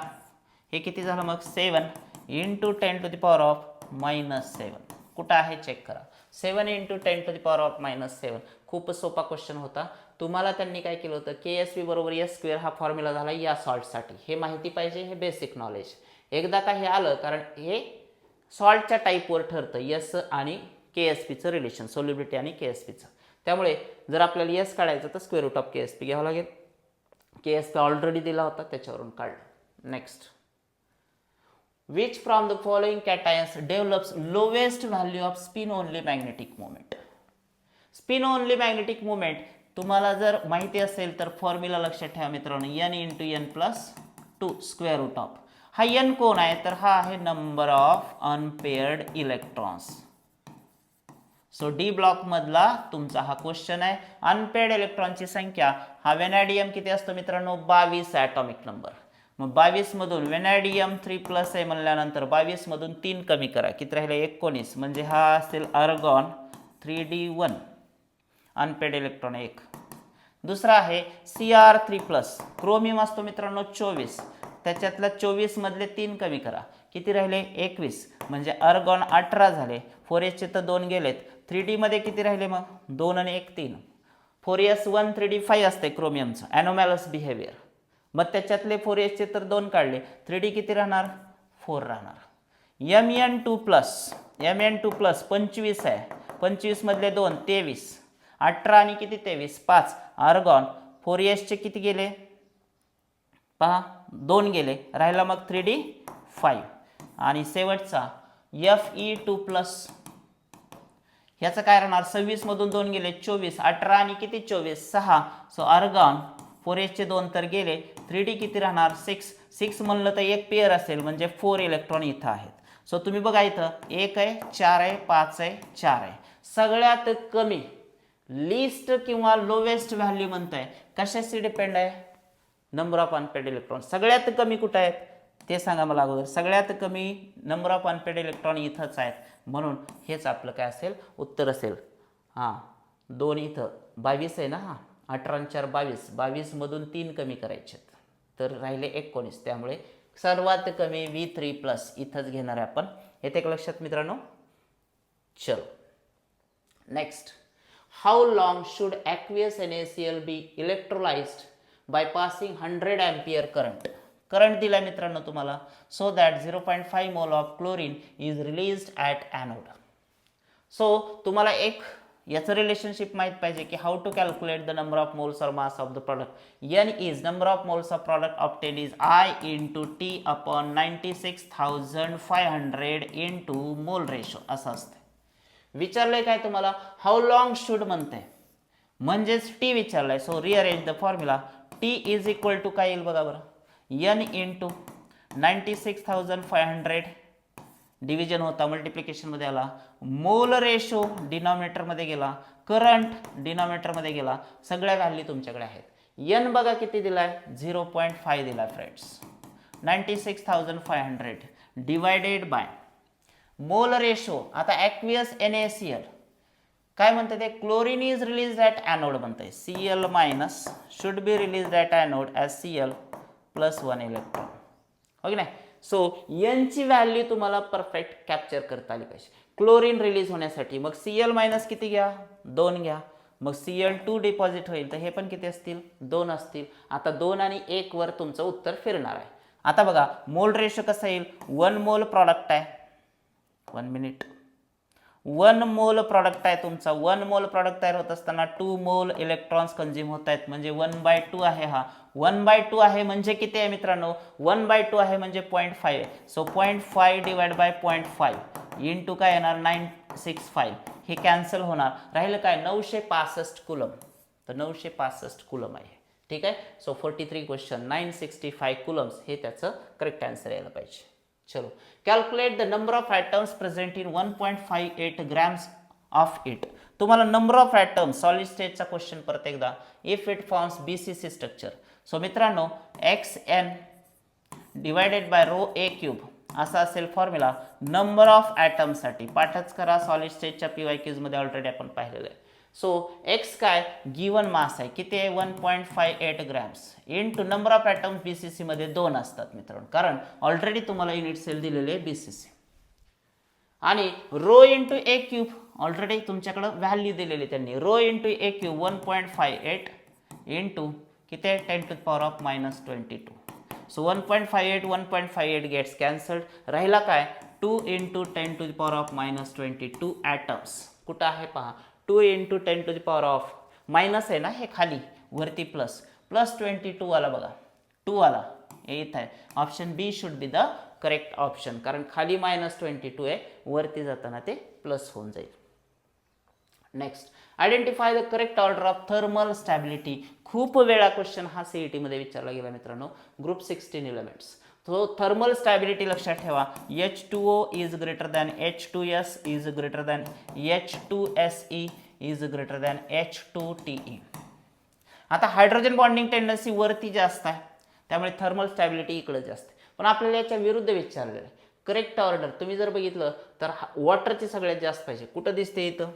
हे किती झालं मग 7 into 10 to the power of -7. कुठं आहे चेक करा, 7 into 10 to the power of -7. खूप सोपा क्वेश्चन होता. तुम्हाला त्यांनी काय केलं होतं, KSP बरोबर S स्क्वेअर हा फॉर्म्युला झाला या सॉल्टसाठी. हे माहिती पाहिजे, हे बेसिक नॉलेज. एकदा का हे आलं, कारण हे सॉल्टच्या टाईपवर ठरतं S आणि KSPचं रिलेशन, सोल्युबिलिटी आणि KSPचं. त्यामुळे जर आपल्याला S काढायचं तर स्क्वेअर रूट ऑफ KSP घ्यावं लागेल. KSP ऑलरेडी दिला होता, त्याच्यावरून काढलं. Next, which from the following cations develops lowest value of spin only magnetic moment. Spin only magnetic moment तुम्हाला जर माहिती असेल तर फॉर्म्युला लक्षात ठेवा मित्रांनो, n into n plus 2 square root of. हा n कोण आहे, तर हा आहे number of unpaired electrons. So D block मधला तुमचा हा क्वेश्चन आहे. अनपेअर्ड इलेक्ट्रॉनची संख्या, हा व्हॅनॅडियम किती असतो मित्रांनो, 22 ॲटॉमिक नंबर. मग 22 मधून व्हॅनॅडियम 3+ आहे म्हणल्यानंतर 22 मधून 3 कमी करा, किती राहिले 19, म्हणजे हा असेल आर्गॉन 3D1 अनपेड इलेक्ट्रॉन 1. दुसरा आहे Cr3+, क्रोमियम असतो मित्रांनो 24, त्याच्यातल्या 24 मधले 3 कमी करा, किती राहिले 21, म्हणजे आर्गॉन 18 झाले. 4s चे तर 2 गेलेत. 3D मध्ये किती राहिले मग 2 आणि 1 3. 4s 1 3D 5 असते क्रोमियमचं ॲनोमॅलस बिहेवियर. मग त्याच्यातले 4s चे तर 2 काढले, 3D किती राहणार 4 राहणार. Mn2+ 25 आहे, 25 मधले 2 23, 18 आणि किती 23 5. आर्गॉन 4s चे किती गेले पहा 2 गेले, राहिला मग 3D 5. आणि शेवटचा Fe2+, ह्याचं काय राहणार 26 मधून 2 गेले 24, 18 आणि किती 24 6. सो आर्गॉन 4s चे 2 तर गेले, 3D किती राहणार 6. 6 म्हणलं तर एक पेअर असेल, म्हणजे 4 इलेक्ट्रॉन इथं आहेत. सो तुम्ही बघा इथं 1 आहे 4 आहे 5 आहे 4 आहे. सगळ्यात कमी लिस्ट किंवा लोवेस्ट व्हॅल्यू म्हणताय कशाशी डिपेंड आहे, नंबर ऑफ अनपेड इलेक्ट्रॉन. सगळ्यात कमी कुठं आहेत ते सांगा मला अगोदर. सगळ्यात कमी नंबर ऑफ अनपेड इलेक्ट्रॉन इथंच आहेत, म्हणून हेच आपलं काय असेल उत्तर असेल. हां 2 इथं 22 आहे ना, हां 18 आणि 4 22, 22 मधून 3 कमी करायचे, तर राहिले 19, त्यामुळे सर्वात कमी V3 प्लस इथंच घेणार आहे आपण. येते का लक्षात मित्रांनो? चलो next, how long should aqueous NaCl be electrolyzed by passing 100 ampere current. Current दिला मित्रांनो तुम्हाला, so that 0.5 mole of chlorine is released at anode. So तुम्हाला एक याचं रिलेशनशिप माहीत पाहिजे की how to calculate the number of moles or mass of the product. N is number of moles of product obtained is I into T upon 96,500 into mole ratio असं असतं. विचारलंय काय तुम्हाला, हाऊ लॉंग शुड म्हणते म्हणजेच T विचारलाय. So rearrange the formula. T is equal to काय येईल बघा बरं, N इंटू 96,500 डिव्हिजन होता, मल्टिप्लिकेशनमध्ये आला, मोल रेशो डिनॉमिनेटरमध्ये गेला, करंट डिनॉमिनेटरमध्ये गेला, सगळ्या व्हॅल्यू तुमच्याकडे आहेत. N बघा किती दिलाय, 0.5 दिलाय friends. 96,500 divided by mole ratio. आता ॲक्वियस NaCl काय म्हणते ते, chlorine is release at anode म्हणते. Cl minus should be release at anode as Cl plus 1 electron. हो की नाही. सो Nची व्हॅल्यू तुम्हाला परफेक्ट कॅप्चर करता आली पाहिजे क्लोरीन रिलीज होण्यासाठी. मग Cl मायनस किती घ्या, 2 घ्या. मग Cl2 डिपॉझिट होईल, तर हे पण किती असतील, 2 असतील. आता 2 आणि 1 वर तुमचं उत्तर फिरणार आहे. आता बघा मोल रेशो कसा येईल, 1 मोल प्रॉडक्ट आहे, 1 मिनिट, 1 मोल प्रॉडक्ट आहे तुमचा. 1 मोल प्रॉडक्ट तयार होत असताना 2 मोल इलेक्ट्रॉन्स कंझ्युम होत आहेत, म्हणजे 1/2 आहे. हा 1/2 आहे म्हणजे किती आहे मित्रांनो, 1/2 आहे म्हणजे 0.5 आहे. सो 0.5 डिवाइड बाय 0.5 इंटू काय येणार, 965. हे कॅन्सल होणार, राहिलं काय 965 कुलम. तर 965 कुलम आहे. ठीक आहे. सो 43 क्वेश्चन 965 कुलम्स हे त्याचं करेक्ट आन्सर यायला पाहिजे. चलो, calculate the number of atoms present in 1.58 grams of it. तुम्हाला नंबर ऑफ ॲटम्स सॉलिड स्टेटचा क्वेश्चन परत एकदा. If it forms BCC structure. So मित्रांनो XN divided by rho A cube असा असेल फॉर्म्युला नंबर ऑफ ॲटमसाठी. पाठच करा, सॉलिड स्टेटच्या PYQs मध्ये ऑलरेडी आपण पाहिलेलं आहे. सो X काय गिवन मास आहे, किती आहे, 1.58 grams into number of atoms BCC मध्ये 2 असतात मित्रांनो, कारण ऑलरेडी तुम्हाला युनिट सेल दिलेले आहे BCC. आणि rho into A cube already तुमच्याकडे व्हॅल्यू दिलेली त्यांनी. Rho into A cube 1.58 into किती आहे, 10 to the power of -22. So 1.58 gets cancelled. राहिला काय, 2 into 10 to the power of -22 atoms. कुठं आहे पहा, 2 into 10 to the power of minus आहे ना, हे खाली वरती प्लस 22 आला बघा, 2 आला येत आहे. Option B should be the correct option, कारण खाली -22 आहे, वरती जाताना ते प्लस होऊन जाईल. Next, identify the correct order of thermal stability. खूप वेळा क्वेश्चन हा CET मध्ये विचारला गेला मित्रांनो. Group 16 elements. तो थर्मल स्टॅबिलिटी लक्षात ठेवा. H2O is greater than H2S is greater than H2SE is greater than H2TE. आता हायड्रोजन बॉन्डिंग टेंडन्सी वरती जास्त आहे, त्यामुळे थर्मल स्टॅबिलिटी इकडे जास्त. पण आपल्याला याच्या विरुद्ध विचारलेलं आहे. करेक्ट ऑर्डर तुम्ही जर बघितलं तर वॉटरची सगळ्यात जास्त पाहिजे. कुठं दिसते इथं,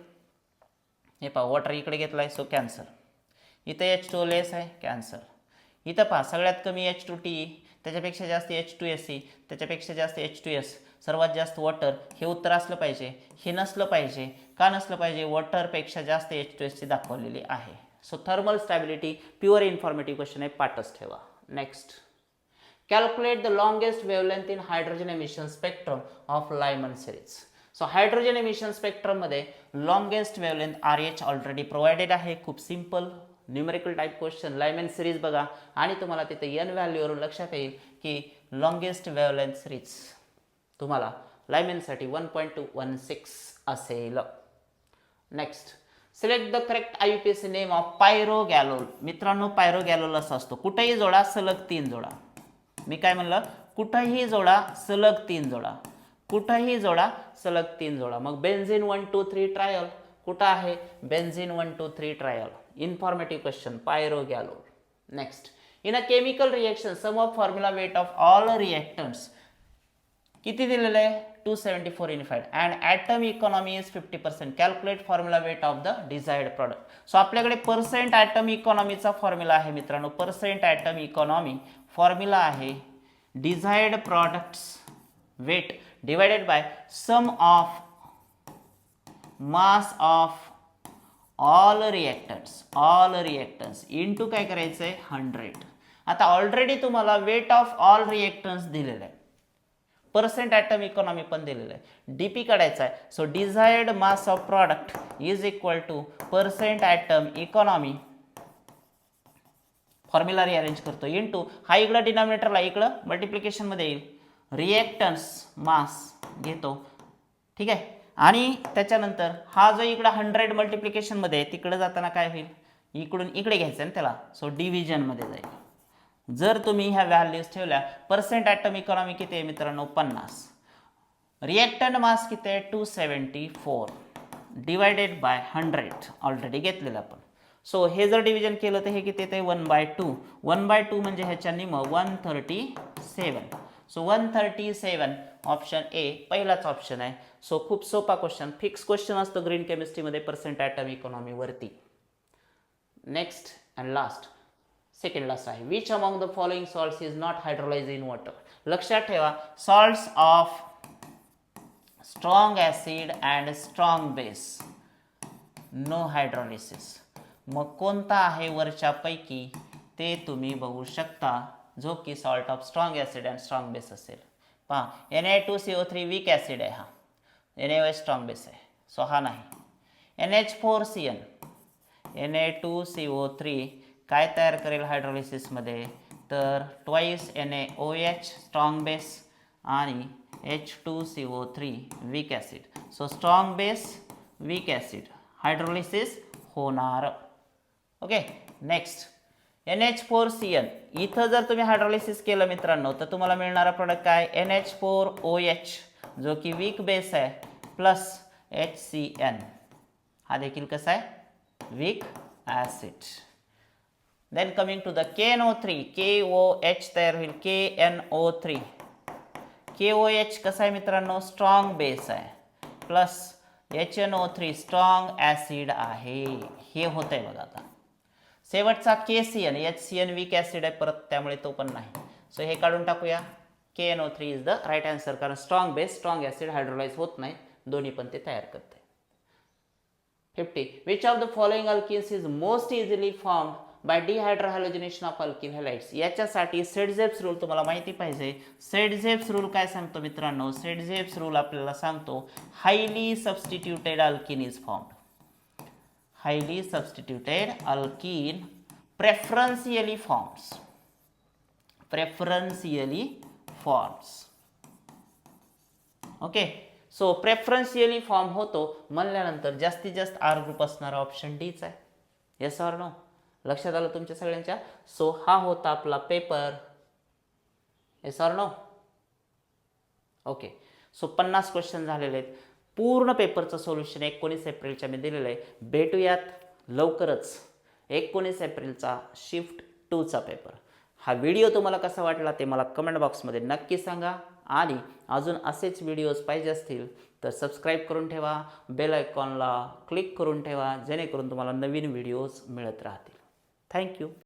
हे पहा वॉटर इकडे घेतलाय, सो कॅन्सल. इथं H2O लेस आहे, कॅन्सल. इथं पहा सगळ्यात कमी H2TE, त्याच्यापेक्षा जास्त H2SE, त्याच्यापेक्षा जास्त H2S, सर्वात जास्त वॉटर. हे उत्तर असलं पाहिजे, हे नसलं पाहिजे. का नसलं पाहिजे, वॉटरपेक्षा जास्त H2SC दाखवलेली आहे. So thermal stability pure informative question आहे, पाठच ठेवा. Next, calculate the longest wavelength in hydrogen emission spectrum of Lyman series. So hydrogen emission spectrum मध्ये longest wavelength RH already provided आहे. खूप simple numerical type question. Lyman series बघा आणि तुम्हाला तिथे N व्हॅल्यूवरून लक्षात येईल की लॉंगेस्ट वेवलेंथ सिरीज तुम्हाला लायमनसाठी 1.216 असेल. Next, select the correct IUPAC name of pyrogallol. मित्रांनो पायरोगॅलोल असा असतो, कुठेही जोडा सलग 3 जोडा. मी काय म्हणलं, कुठेही जोडा सलग 3 जोडा, कुठेही जोडा सलग 3 जोडा. मग बेन्झीन 1 2 3 ट्रायल कुठं आहे, benzene 1 2 3 triol. Informative question, pyrogallol. Next, in a chemical reaction sum of formula weight of all reactants किती दिलेलं आहे, 274 in fact and atom economy is 50%. Calculate formula weight of the desired product. So आपल्याकडे percent atom इकॉनॉमीचा formula आहे मित्रांनो. Percent atom economy formula आहे desired products weight divided by sum of mass of all reactants into काय करायचं आहे 100. आता already तुम्हाला वेट ऑफ ऑल रिएक्टन्स दिलेलं आहे, पर्सेंट ॲटम इकॉनॉमी पण दिलेलं आहे, डीपी काढायचा आहे. So desired mass of product is equal to percent atom economy, formula rearrange करतो, इंटू हा इकडं डिनॉमिनेटरला इकडं मल्टिप्लिकेशनमध्ये येईल, रिएक्टन्स मास घेतो, ठीक आहे. आणि त्याच्यानंतर हा जो इकडं 100 मल्टिप्लिकेशनमध्ये आहे तिकडे जाताना काय होईल, इकडून इकडे घ्यायचं ना त्याला, सो डिव्हिजनमध्ये जाईल. जर तुम्ही ह्या व्हॅल्यूज ठेवल्या, पर्सेंट ॲटम इकॉनॉमी किती आहे मित्रांनो 50, रिएक्टंट मास किती आहे 274 डिवायडेड बाय 100 ऑलरेडी घेतलेलं आपण. सो हे जर डिव्हिजन केलं तर हे किती येते 1/2. 1/2 म्हणजे ह्याच्या निम 137. सो 137 ऑप्शन ए पहिलाच ऑप्शन आहे. सो खूप सोपा क्वेश्चन, फिक्स क्वेश्चन असतो ग्रीन केमिस्ट्रीमध्ये पर्सेंट ॲटम इकॉनॉमी वरती. Next and last, second last आहे, which among the following salts is not hydrolyze in water. लक्षात ठेवा, salts of strong acid and strong base no hydrolysis. मग कोणता आहे वरच्यापैकी ते तुम्ही बघू शकता जो की salt of strong acid and strong base असेल. पहा Na2CO3 वीक ॲसिड आहे, हा NaOH स्ट्रॉंग बेस आहे, सो हा नाही. NH4Cl Na2CO3 काय तयार करेल हायड्रोलिसिसमध्ये, तर ट्वाइस NaOH स्ट्रॉंग बेस आणि H2CO3 weak acid. So strong base weak acid hydrolysis होणार. ओके. नेक्स्ट NH4Cl, इथं जर तुम्ही हायड्रोलिसिस केलं मित्रांनो तर तुम्हाला मिळणारा प्रोडक्ट काय NH4OH जो की वीक बेस आहे प्लस HCN, हा देखील कसा आहे weak acid. Then coming to the KNO3, KOH तयार होईल KNO3. KOH कसा आहे मित्रांनो स्ट्रॉंग बेस आहे प्लस HNO3 स्ट्रॉंग ॲसिड आहे, हे होतंय बघा. आता शेवटचा KCN, HCN वीक ॲसिड आहे परत, त्यामुळे तो पण नाही. सो हे काढून टाकूया, KNO3 is the right answer, कारण strong base strong acid hydrolyze होत नाही, दोन्ही पण ते तयार करते. 50. Which of the following alkenes is most easily formed by dehydrohalogenation of alkyl halides. याच्यासाठी सेडझेप्स रूल तुम्हाला माहिती पाहिजे. सेडझेप्स रूल काय सांगतो मित्रांनो, सेडझेप्स रूल आपल्याला सांगतो highly substituted alkene is formed. Highly substituted alkene preferentially forms. Okay. So preferentially form होतो म्हणल्यानंतर जास्तीत जास्त आर ग्रुप असणारा ऑप्शन डीच आहे. येस ऑर नो, लक्षात आलं तुमच्या सगळ्यांच्या. सो हा होता आपला paper. Yes or no. Okay. So 50 question झालेले आहेत. पूर्ण पेपरचं सोल्युशन 19 एप्रिलच्या मी दिलेलं आहे. भेटूयात लवकरच 19 एप्रिलचा शिफ्ट 2चा पेपर. हा व्हिडिओ तुम्हाला कसा वाटला ते मला कमेंट बॉक्समध्ये नक्की सांगा. आणि अजून असेच व्हिडिओज पाहिजे असतील तर सबस्क्राईब करून ठेवा, बेल आयकॉनला क्लिक करून ठेवा, जेणेकरून तुम्हाला नवीन व्हिडिओज मिळत राहतील. थँक्यू.